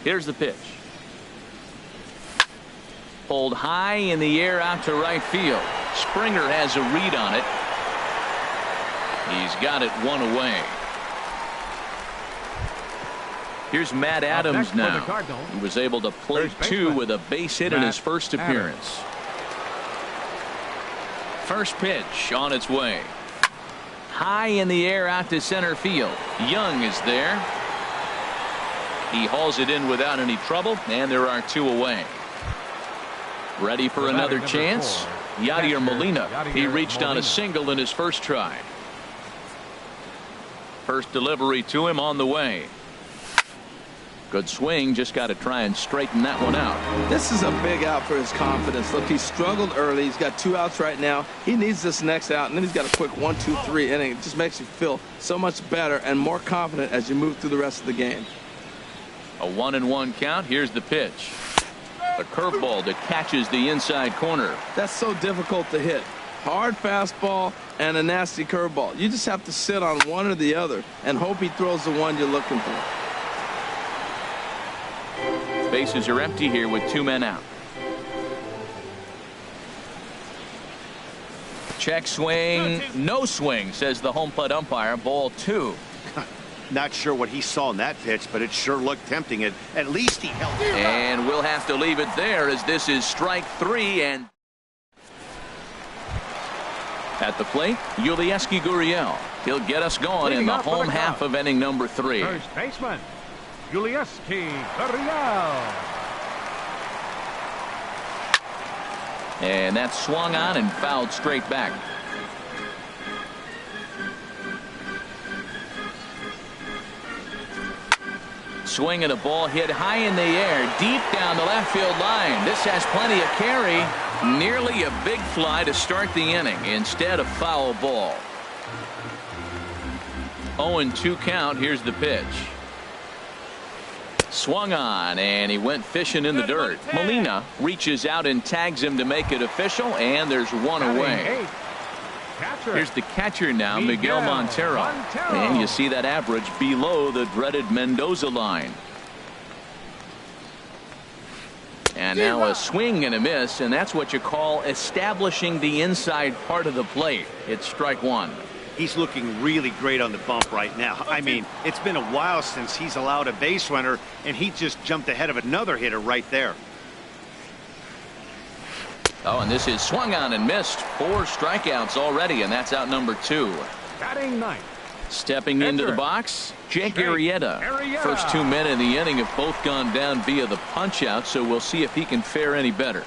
Here's the pitch. Pulled high in the air out to right field. Springer has a read on it. He's got it one away. Here's Matt Adams now. He was able to plate 2 with a base hit in his first appearance. First pitch on its way. High in the air out to center field. Young is there. He hauls it in without any trouble, and there are 2 away. Ready for another chance? Yadier Molina. He reached on a single in his first try. First delivery to him on the way. Good swing. Just got to try and straighten that one out. This is a big out for his confidence. Look, he struggled early. He's got 2 outs right now. He needs this next out, and then he's got a quick 1-2-3 inning. It just makes you feel so much better and more confident as you move through the rest of the game. A 1-1 count. Here's the pitch. A curveball that catches the inside corner. That's so difficult to hit. Hard fastball and a nasty curveball. You just have to sit on one or the other and hope he throws the one you're looking for. Bases are empty here with 2 men out. Check swing. No swing, says the home plate umpire. Ball 2. Not sure what he saw in that pitch, but it sure looked tempting. At least he held it. And we'll have to leave it there as this is strike 3. And at the plate, Yulieski Gurriel. He'll get us going in the home half of inning number 3. First baseman Yulieski Gurriel. And that's swung on and fouled straight back. Swing and a ball hit high in the air, deep down the left field line. This has plenty of carry. Nearly a big fly to start the inning. Instead, a foul ball. 0-2 count. Here's the pitch. Swung on, and he went fishing in the dirt. Molina reaches out and tags him to make it official, and there's 1 away. Here's the catcher now, Miguel Montero. And you see that average below the dreaded Mendoza line. And now a swing and a miss, and that's what you call establishing the inside part of the plate. It's strike 1. He's looking really great on the bump right now. I mean, it's been a while since he's allowed a base runner, and he just jumped ahead of another hitter right there. Oh, and this is swung on and missed. 4 strikeouts already, and that's out number 2. Batting ninth. Stepping into the box, Jake Arrieta. First 2 men in the inning have both gone down via the punch out, so we'll see if he can fare any better.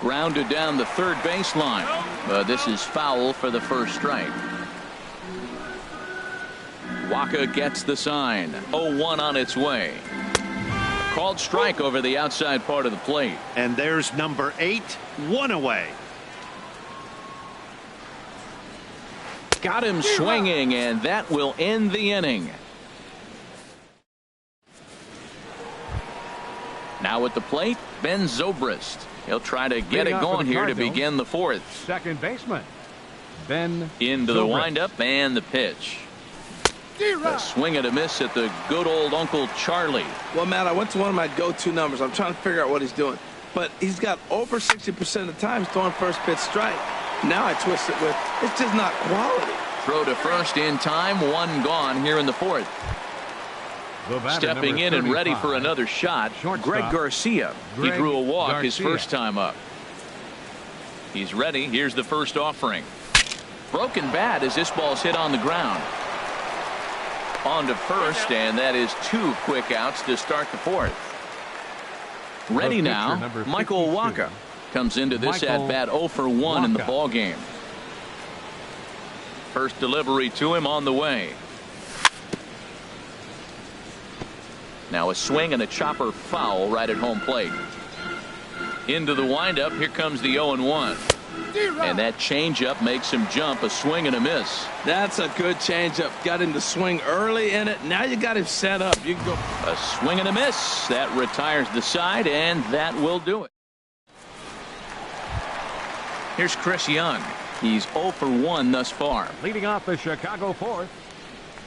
Grounded down the third baseline, but this is foul for the first strike. Waka gets the sign. 0-1 on its way. Called strike over the outside part of the plate. And there's number 8, 1 away. Got him swinging, and that will end the inning. Now at the plate, Ben Zobrist. He'll try to get it going here to begin the 4th. Second baseman, Ben Into Zobrist. the windup and the pitch. A swing and a miss at the good old Uncle Charlie. Well, Matt, I went to one of my go-to numbers. I'm trying to figure out what he's doing. But he's got over 60% of the time throwing first pitch strike. Now I twist it with, it's just not quality. Throw to first in time, 1 gone here in the 4th. Stepping in and ready for another shot, Greg Garcia. He drew a walk his first time up. He's ready. Here's the first offering. Broken bat as this ball's hit on the ground. On to first, and that is 2 quick outs to start the 4th. Ready now, Michael Waka comes into this at-bat 0 for 1 in the ball game. First delivery to him on the way. Now a swing and a chopper foul right at home plate. Into the windup. Here comes the 0-1. And that changeup makes him jump. A swing and a miss. That's a good changeup. Got him to swing early in it. Now you got him set up. You can go. A swing and a miss. That retires the side, and that will do it. Here's Chris Young. He's 0 for 1 thus far. Leading off the Chicago 4th,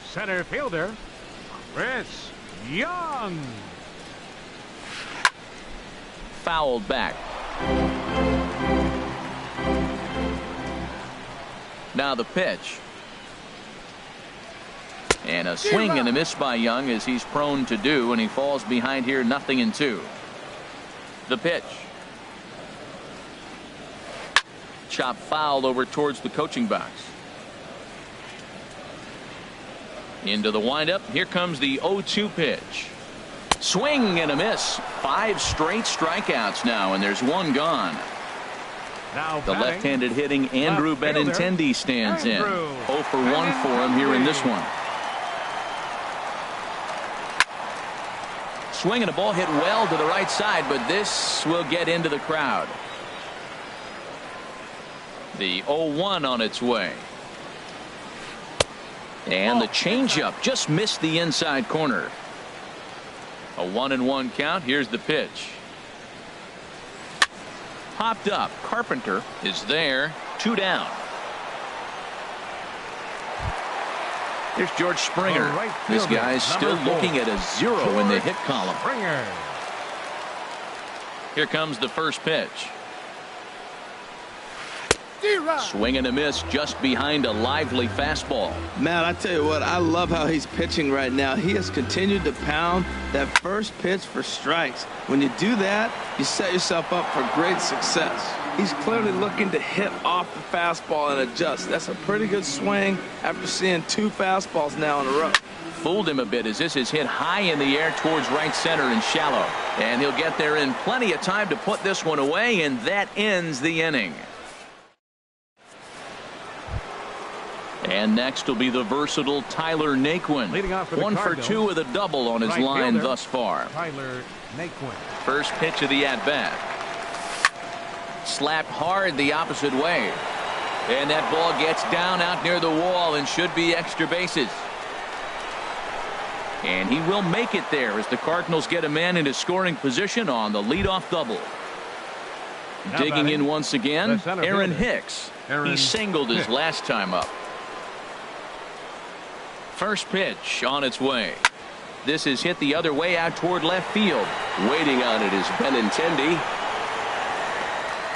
center fielder, Chris Young. Fouled back. Now the pitch. And a swing and a miss by Young, as he's prone to do, and he falls behind here 0-2. The pitch. Chop fouled over towards the coaching box. Into the windup. Here comes the 0-2 pitch. Swing and a miss. 5 straight strikeouts now, and there's 1 gone. Now the left-handed hitting Andrew Benintendi stands in. 0 for 1 for him here in this one. Swing and a ball hit well to the right side, but this will get into the crowd. The 0-1 on its way. And the changeup just missed the inside corner. A 1-1 count. Here's the pitch. Popped up. Carpenter is there. 2 down. Here's George Springer. This guy's still looking at a 0 in the hit column. Here comes the first pitch. Swing and a miss just behind a lively fastball. Matt, I tell you what, I love how he's pitching right now. He has continued to pound that first pitch for strikes. When you do that, you set yourself up for great success. He's clearly looking to hit off the fastball and adjust. That's a pretty good swing after seeing 2 fastballs now in a row. Fooled him a bit as this is hit high in the air towards right center and shallow. And he'll get there in plenty of time to put this one away, and that ends the inning. And next will be the versatile Tyler Naquin. 1 for 2 with a double on his line thus far. Tyler Naquin. First pitch of the at-bat. Slapped hard the opposite way. And that ball gets down out near the wall and should be extra bases. And he will make it there as the Cardinals get a man into scoring position on the leadoff double. Now digging in once again, Aaron fielder. Hicks. He singled his last time up. First pitch on its way. This is hit the other way out toward left field. Waiting on it is Benintendi.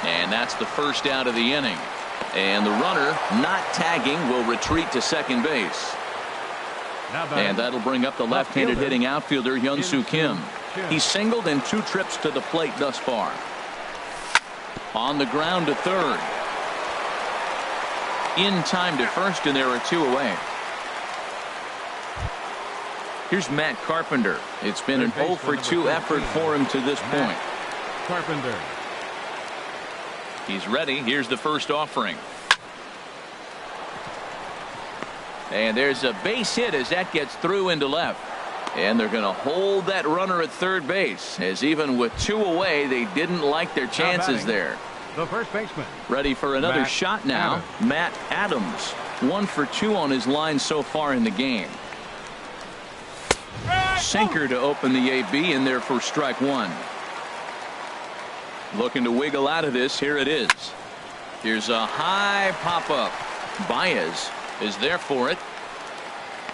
And that's the first out of the inning. And the runner not tagging will retreat to second base. And that'll bring up the left-handed hitting outfielder Hyun-Soo Kim. He's singled in 2 trips to the plate thus far. On the ground to third. In time to first, and there are 2 away. Here's Matt Carpenter. It's been an 0 for 2 effort for him to this point. Carpenter. He's ready. Here's the first offering. And there's a base hit as that gets through into left. And they're going to hold that runner at third base, as even with 2 away, they didn't like their chances there. The first baseman. Ready for another Matt shot now. Adams. Matt Adams. 1 for 2 on his line so far in the game. Sinker to open the AB, in there for strike 1. Looking to wiggle out of this. Here it is. Here's a high pop-up. Baez is there for it.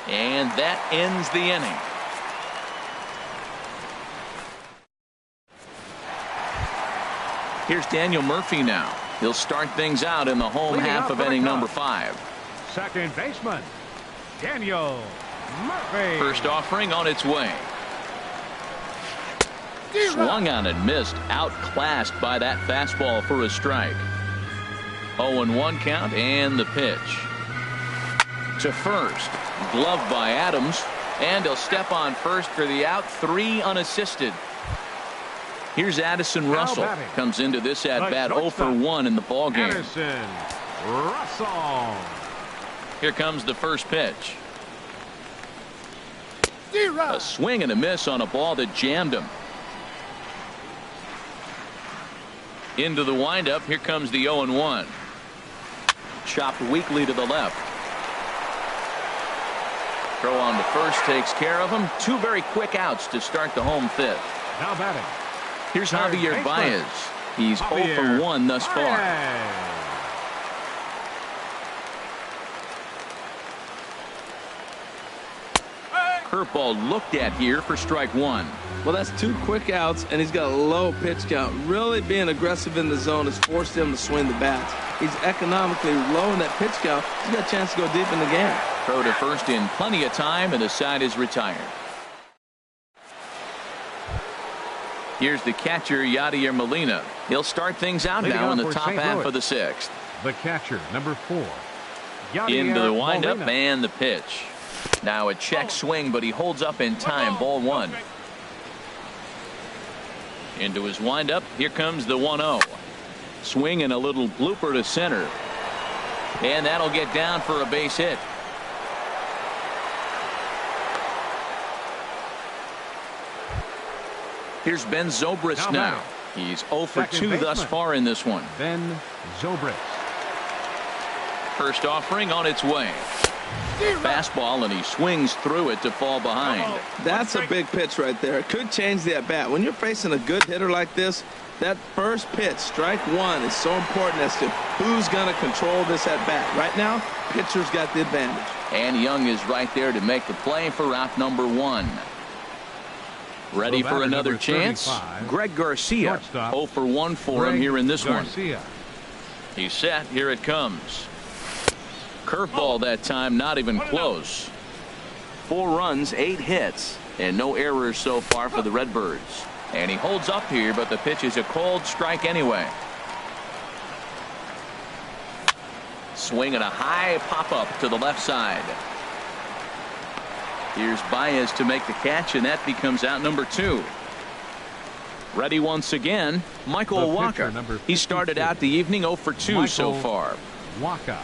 And that ends the inning. Here's Daniel Murphy now. He'll start things out in the home half of inning number 5. Second baseman, Daniel Murphy. First offering on its way. Swung on and missed. Outclassed by that fastball for a strike. 0-1 count, and the pitch. To first. Gloved by Adams. And he'll step on first for the out. 3 unassisted. Here's Addison Russell. Comes into this at-bat 0 for 1 in the ballgame. Addison Russell. Here comes the first pitch. A swing and a miss on a ball that jammed him. Into the windup. Here comes the 0-1. Chopped weakly to the left. Throw on to first takes care of him. 2 very quick outs to start the home 5th. Now batting. Here's Javier Baez. He's 0 for 1 thus far. Curveball looked at here for strike 1. Well, that's 2 quick outs, and he's got a low pitch count. Really being aggressive in the zone has forced him to swing the bats. He's economically low in that pitch count. He's got a chance to go deep in the game. Throw to first in plenty of time, and the side is retired. Here's the catcher, Yadier Molina. He'll start things out now in the top half of the 6th. The catcher, number 4. Into the windup and the pitch. Now a check swing, but he holds up in time. Ball 1. Into his windup. Here comes the 1-0. Swing and a little blooper to center. And that'll get down for a base hit. Here's Ben Zobrist now. He's 0 for 2 thus far in this one. Ben Zobrist. First offering on its way. Fastball, and he swings through it to fall behind. That's a big pitch right there. It could change the at-bat. When you're facing a good hitter like this, that first pitch, strike 1, is so important as to who's going to control this at-bat. Right now, pitcher's got the advantage. And Young is right there to make the play for out number 1. Ready for another chance. Greg Garcia. 0 for 1 for him here in this one. He's set. Here it comes. Curveball that time, not even close. 4 runs, 8 hits, and no errors so far for the Redbirds. And he holds up here, but the pitch is a cold strike anyway. Swing and a high pop-up to the left side. Here's Baez to make the catch, and that becomes out number 2. Ready once again, Michael Wacha. He started out the evening 0 for 2 so far. Wacha.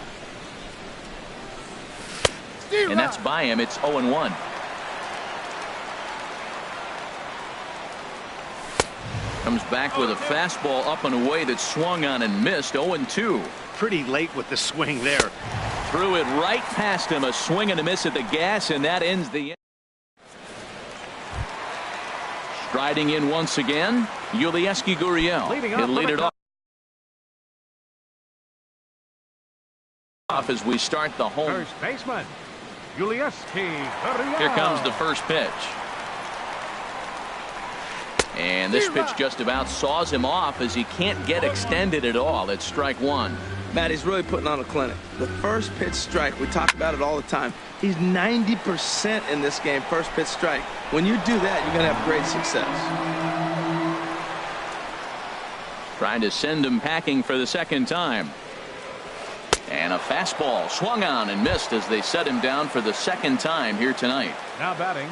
And that's by him. It's 0-1. Comes back with a fastball up and away that swung on and missed. 0-2. Pretty late with the swing there. Threw it right past him. A swing and a miss at the gas, and that ends the inning. Striding in once again, Yulieski Gurriel. He'll lead it off as we start the home. First baseman, Yulieski Gurriel. Here comes the first pitch. And this pitch just about saws him off as he can't get extended at all. It's strike 1. Matt, he's really putting on a clinic. The first pitch strike, we talk about it all the time. He's 90% in this game, first pitch strike. When you do that, you're going to have great success. Trying to send him packing for the second time. And a fastball swung on and missed as they set him down for the second time here tonight. Now batting.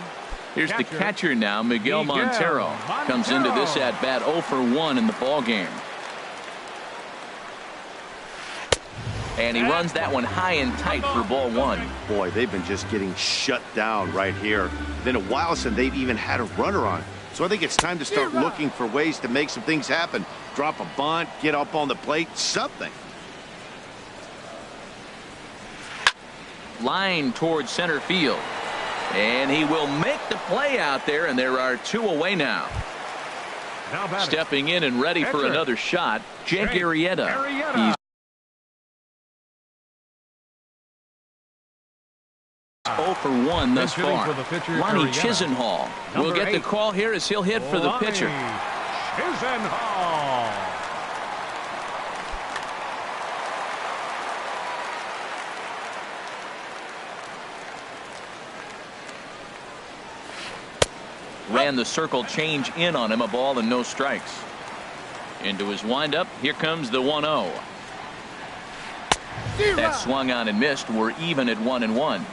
Here's the catcher now, Miguel Montero. Comes into this at bat 0 for 1 in the ball game. And he runs that one high and tight for ball 1. Boy, they've been just getting shut down right here. Been a while since they've even had a runner on. So I think it's time to start looking for ways to make some things happen. Drop a bunt, get up on the plate, something. Line towards center field. And he will make the play out there, and there are 2 away now. Stepping in and ready for another shot, Jake Arrieta. He's 0 for 1 thus far. Lonnie Chisenhall will get the call here as he'll hit for the pitcher. Chisenhall. Ran the circle change in on him, a ball and no strikes. Into his windup, here comes the 1-0. That swung on and missed. We're even at 1-1.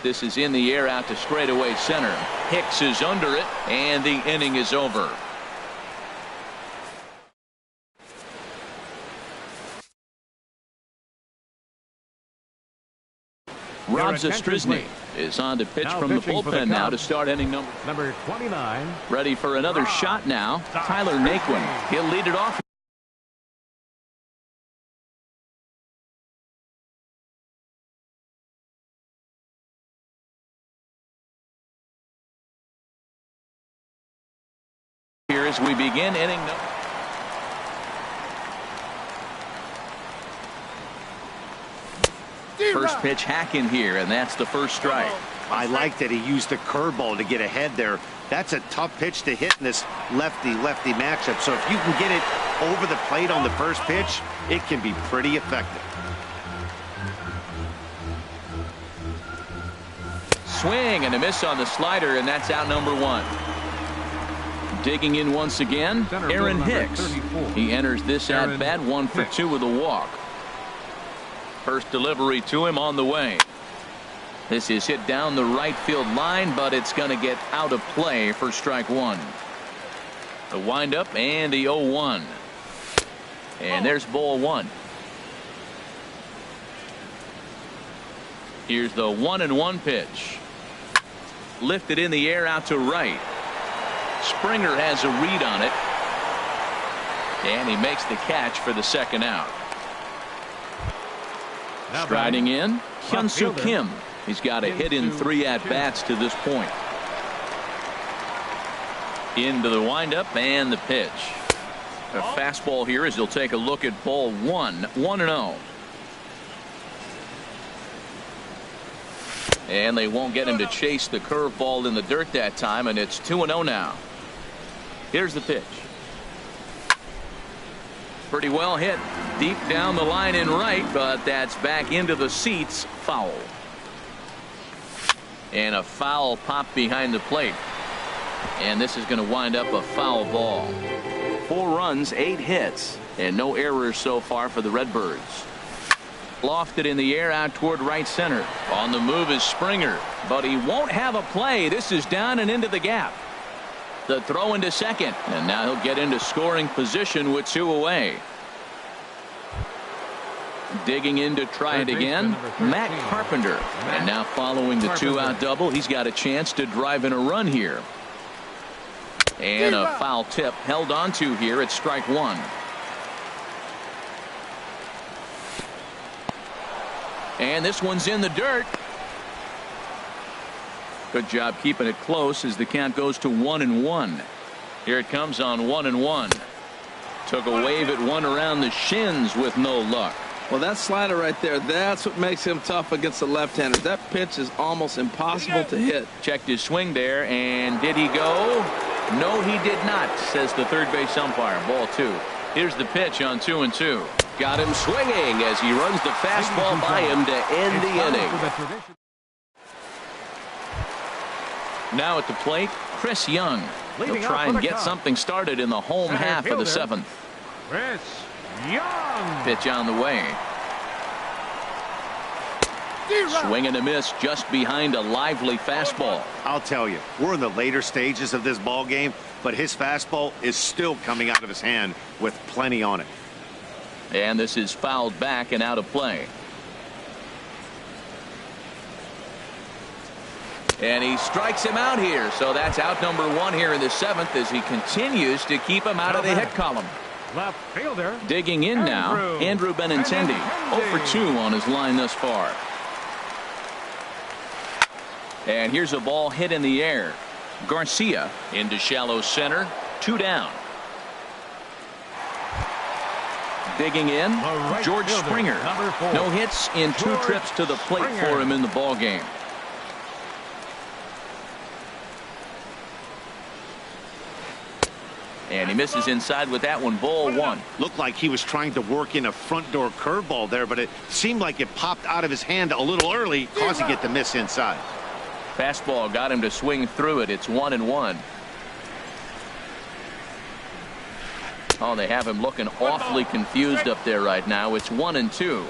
This is in the air out to straightaway center. Hicks is under it, and the inning is over. Rob Zastryzny is on to pitch from the bullpen now to start inning number 29. Ready for another shot now. Tyler Naquin. He'll lead it off. Here as we begin inning number. First pitch hack in here, and that's the first strike. I like that he used the curveball to get ahead there. That's a tough pitch to hit in this lefty-lefty matchup. So if you can get it over the plate on the first pitch, it can be pretty effective. Swing and a miss on the slider, and that's out number 1. Digging in once again, Aaron Hicks. He enters this at bat 1 for 2 with a walk. First delivery to him on the way. This is hit down the right field line, but it's going to get out of play for strike 1. The windup and the 0-1. And there's ball 1. Here's the 1-1 pitch. Lifted in the air out to right. Springer has a read on it. And he makes the catch for the second out. Striding in, Hyun-Soo Kim. He's got a hit in 3 at-bats to this point. Into the windup and the pitch. A fastball here as he'll take a look at ball 1. 1-0. And they won't get him to chase the curveball in the dirt that time, and it's 2-0 now. Here's the pitch. Pretty well hit deep down the line in right, but that's back into the seats. Foul. And a foul pop behind the plate. And this is going to wind up a foul ball. 4 runs, 8 hits, and no errors so far for the Redbirds. Lofted in the air out toward right center. On the move is Springer, but he won't have a play. This is down and into the gap. The throw into second, and now he'll get into scoring position with 2 away. Digging in to try it again, Matt Carpenter. And now following the 2-out double, he's got a chance to drive in a run here. And a foul tip held on to here at strike 1. And this one's in the dirt. Good job keeping it close as the count goes to 1-1. Here it comes on 1-1. Took a wave at one around the shins with no luck. Well, that slider right there, that's what makes him tough against the left-handers. That pitch is almost impossible to hit. Checked his swing there, and did he go? No, he did not, says the third base umpire. Ball 2. Here's the pitch on 2-2. Got him swinging as he runs the fastball by him to end the inning. Now at the plate, Chris Young. He'll try and get something started in the home half of the 7th. Chris Young. Pitch on the way. Swing and a miss just behind a lively fastball. I'll tell you, we're in the later stages of this ball game, but his fastball is still coming out of his hand with plenty on it. And this is fouled back and out of play. And he strikes him out here. So that's out number 1 here in the 7th as he continues to keep him out of the hit column. Left fielder. Digging in now, Andrew Benintendi. 0 for 2 on his line thus far. And here's a ball hit in the air. Garcia into shallow center. 2 down. Digging in, George Springer. No hits in 2 trips to the plate for him in the ball game. And he misses inside with that one. Ball 1. Looked like he was trying to work in a front door curveball there, but it seemed like it popped out of his hand a little early, causing it to miss inside. Fastball got him to swing through it. It's 1-1. Oh, they have him looking awfully confused up there right now. It's 1-2.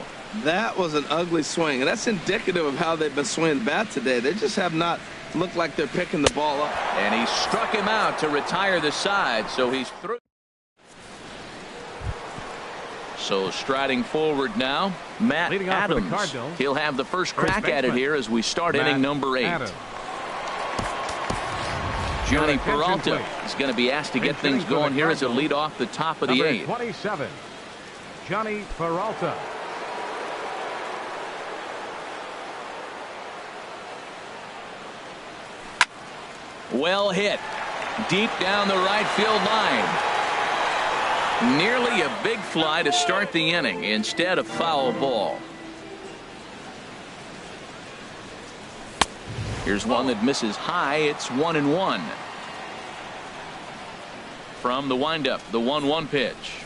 That was an ugly swing, and that's indicative of how they've been swinging the bat today. They just have not looked like they're picking the ball up. And he struck him out to retire the side, so he's through. So striding forward now, Matt Adams. He'll have the first crack at it here as we start inning number 8. Johnny Peralta is going to be asked to get things going here as a lead off the top of the 8th. 27, Johnny Peralta. Well hit. Deep down the right field line. Nearly a big fly to start the inning. Instead, a foul ball. Here's one that misses high. It's 1-1. From the windup, the 1-1 pitch.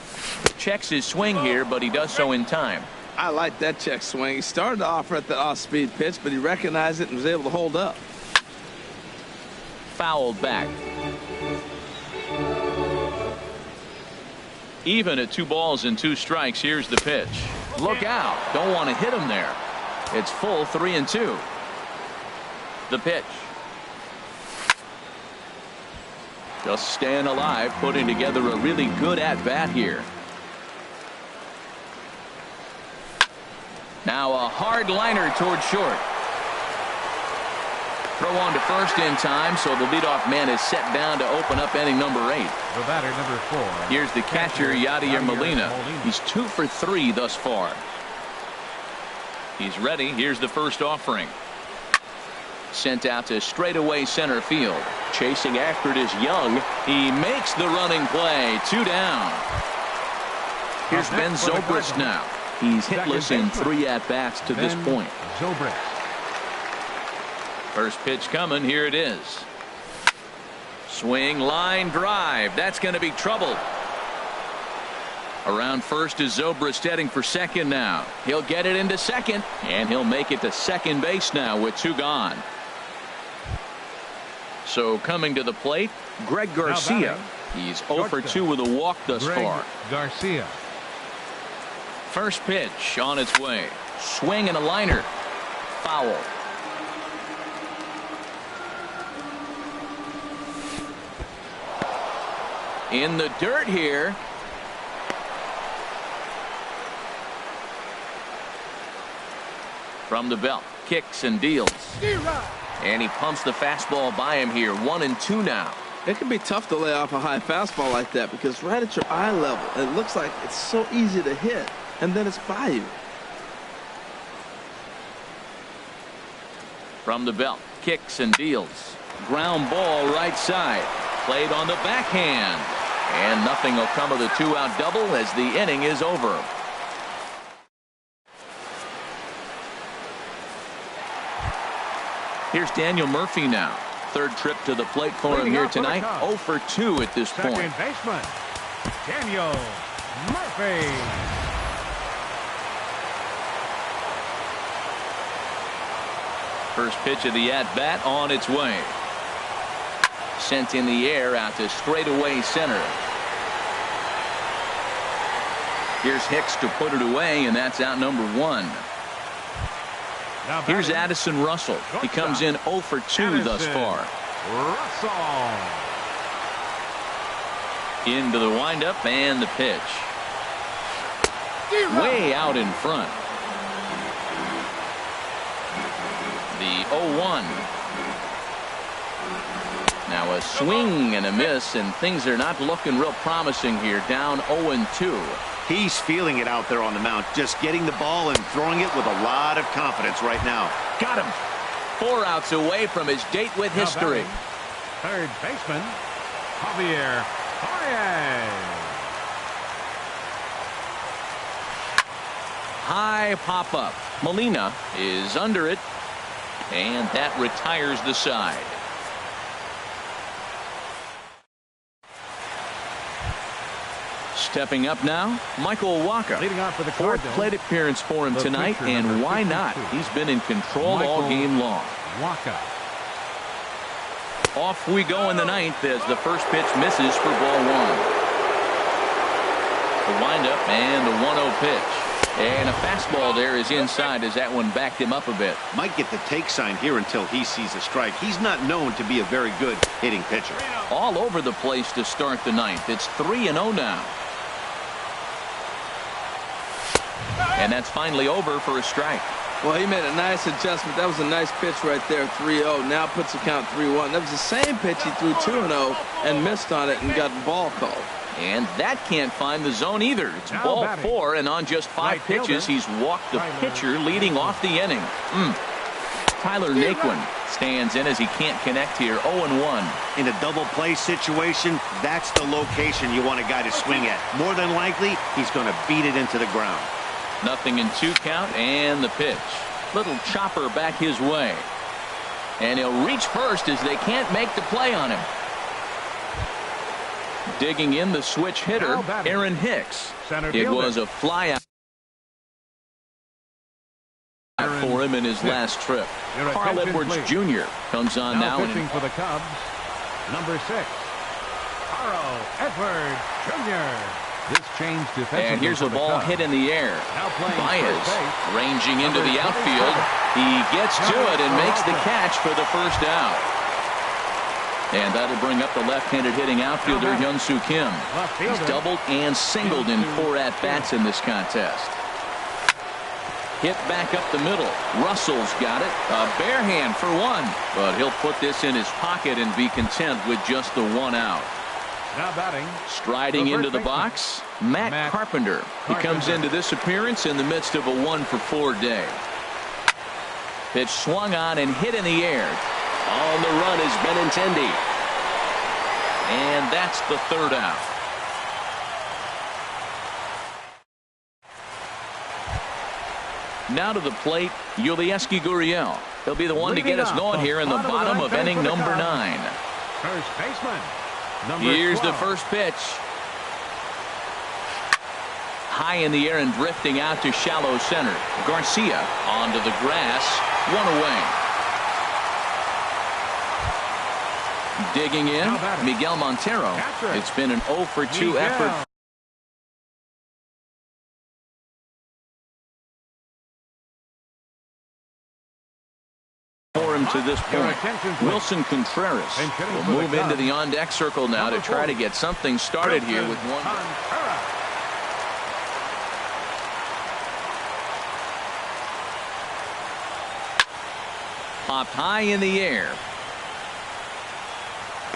Checks his swing here, but he does so in time. I like that check swing. He started to offer at the off-speed pitch, but he recognized it and was able to hold up. Fouled back. Even at 2 balls and 2 strikes. Here's the pitch. Look out. Don't want to hit him there. It's full 3-2. The pitch. Just staying alive, putting together a really good at-bat here. Now a hard liner toward short. Throw on to first in time, so the leadoff man is set down to open up inning number 8. The batter, number 4. Here's the catcher, Yadier Molina. He's 2 for 3 thus far. He's ready. Here's the first offering. Sent out to straightaway center field. Chasing after it is Young. He makes the running play. 2 down. Here's Ben Zobrist now. He's hitless in 3 at-bats to this point. Zobrist. First pitch coming. Here it is. Swing, line drive. That's going to be trouble. Around first is Zobrist heading for second now. He'll get it into second, and he'll make it to second base now with 2 gone. So coming to the plate, Greg Garcia. He's 0 for 2 with a walk thus far. Garcia. First pitch on its way. Swing and a liner. Foul. In the dirt here. From the belt, kicks and deals. And he pumps the fastball by him here. 1-2 now. It can be tough to lay off a high fastball like that because right at your eye level, it looks like it's so easy to hit, and then it's by you. From the belt, kicks and deals. Ground ball right side. Played on the backhand. And nothing will come of the 2-out double as the inning is over. Here's Daniel Murphy now. third trip to the plate for him here tonight. 0 for 2 at this point. Second baseman, Daniel Murphy. First pitch of the at-bat on its way. Sent in the air out to straightaway center. Here's Hicks to put it away, and that's out number 1. Here's Addison Russell. He comes in 0 for 2 thus far. Russell. Into the windup and the pitch. Way out in front. The 0-1. Now a swing and a miss, and things are not looking real promising here. Down 0-2. He's feeling it out there on the mound, just getting the ball and throwing it with a lot of confidence right now. Got him. 4 outs away from his date with history. Third baseman, Javier Baez. High pop-up. Molina is under it, and that retires the side. Stepping up now, Michael Wacha. Leading off for the Fourth Cardinals, plate appearance for him tonight, and why not? He's been in control all game long. Wacha. Off we go in the ninth as the first pitch misses for ball 1. The windup and the 1-0 pitch. And a fastball there is inside as that one backed him up a bit. Might get the take sign here until he sees a strike. He's not known to be a very good hitting pitcher. All over the place to start the ninth. It's 3-0 now. And that's finally over for a strike. Well, he made a nice adjustment. That was a nice pitch right there, 3-0. Now puts the count 3-1. That was the same pitch he threw 2-0 and missed on it and got ball called. And that can't find the zone either. It's ball 4, and on just 5 pitches, he's walked the pitcher leading off the inning. Tyler Naquin stands in as he can't connect here. 0-1. In a double play situation, that's the location you want a guy to swing at. More than likely, he's going to beat it into the ground. Nothing in 2 count, and the pitch. Little chopper back his way. And he'll reach first as they can't make the play on him. Digging in the switch hitter, Aaron Hicks. It was a fly out for him in his last trip. Carl Edwards Jr. comes on now. Pitching for the Cubs, number 6, Carl Edwards Jr. This change defensively. And here's a ball hit in the air. Baez ranging into the outfield. He gets to it and makes the catch for the first out. And that'll bring up the left-handed hitting outfielder Hyun-Soo Kim. He's doubled and singled in 4 at-bats in this contest. Hit back up the middle. Russell's got it. A bare hand for 1. But he'll put this in his pocket and be content with just the 1 out. Now batting. Striding into the box, Matt Carpenter. He comes into this appearance in the midst of a 1-for-4 day. Pitch swung on and hit in the air. On the run is Benintendi. And that's the 3rd out. Now to the plate, Yulieski Gurriel. He'll be the one to get us going here in the bottom of inning number 9. First baseman. Here's the first pitch. High in the air and drifting out to shallow center. Garcia onto the grass. 1 away. Digging in, Miguel Montero. It's been an 0 for 2 effort. For him to this point. Wilson Contreras will move into the on-deck circle now to try to get something started here with 1. Popped high in the air.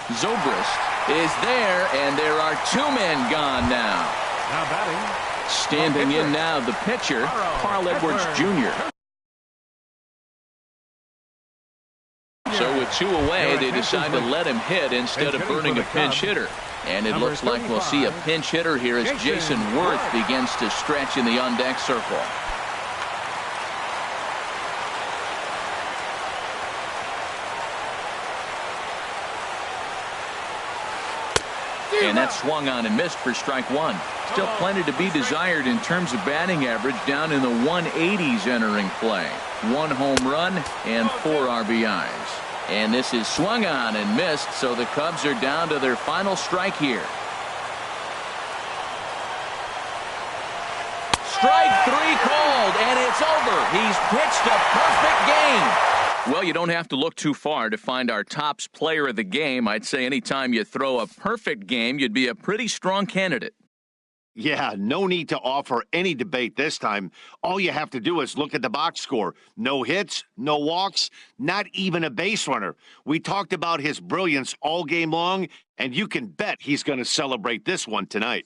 Zobrist is there, and there are 2 men gone now. Now batting. Standing in now, the pitcher, Carl Edwards Jr. So with 2 away, they decide to let him hit instead of burning a pinch hitter. And it looks like we'll see a pinch hitter here as Jason Worth begins to stretch in the on-deck circle. And that swung on and missed for strike one. Still plenty to be desired in terms of batting average, down in the 180s entering play. 1 home run and 4 RBIs. And this is swung on and missed, so the Cubs are down to their final strike here. Strike 3 called, and it's over. He's pitched a perfect game. Well, you don't have to look too far to find our tops player of the game. I'd say anytime you throw a perfect game, you'd be a pretty strong candidate. Yeah, no need to offer any debate this time. All you have to do is look at the box score. No hits, no walks, not even a base runner. We talked about his brilliance all game long, and you can bet he's going to celebrate this one tonight.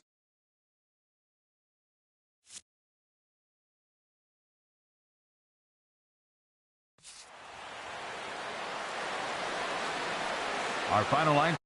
Our final line.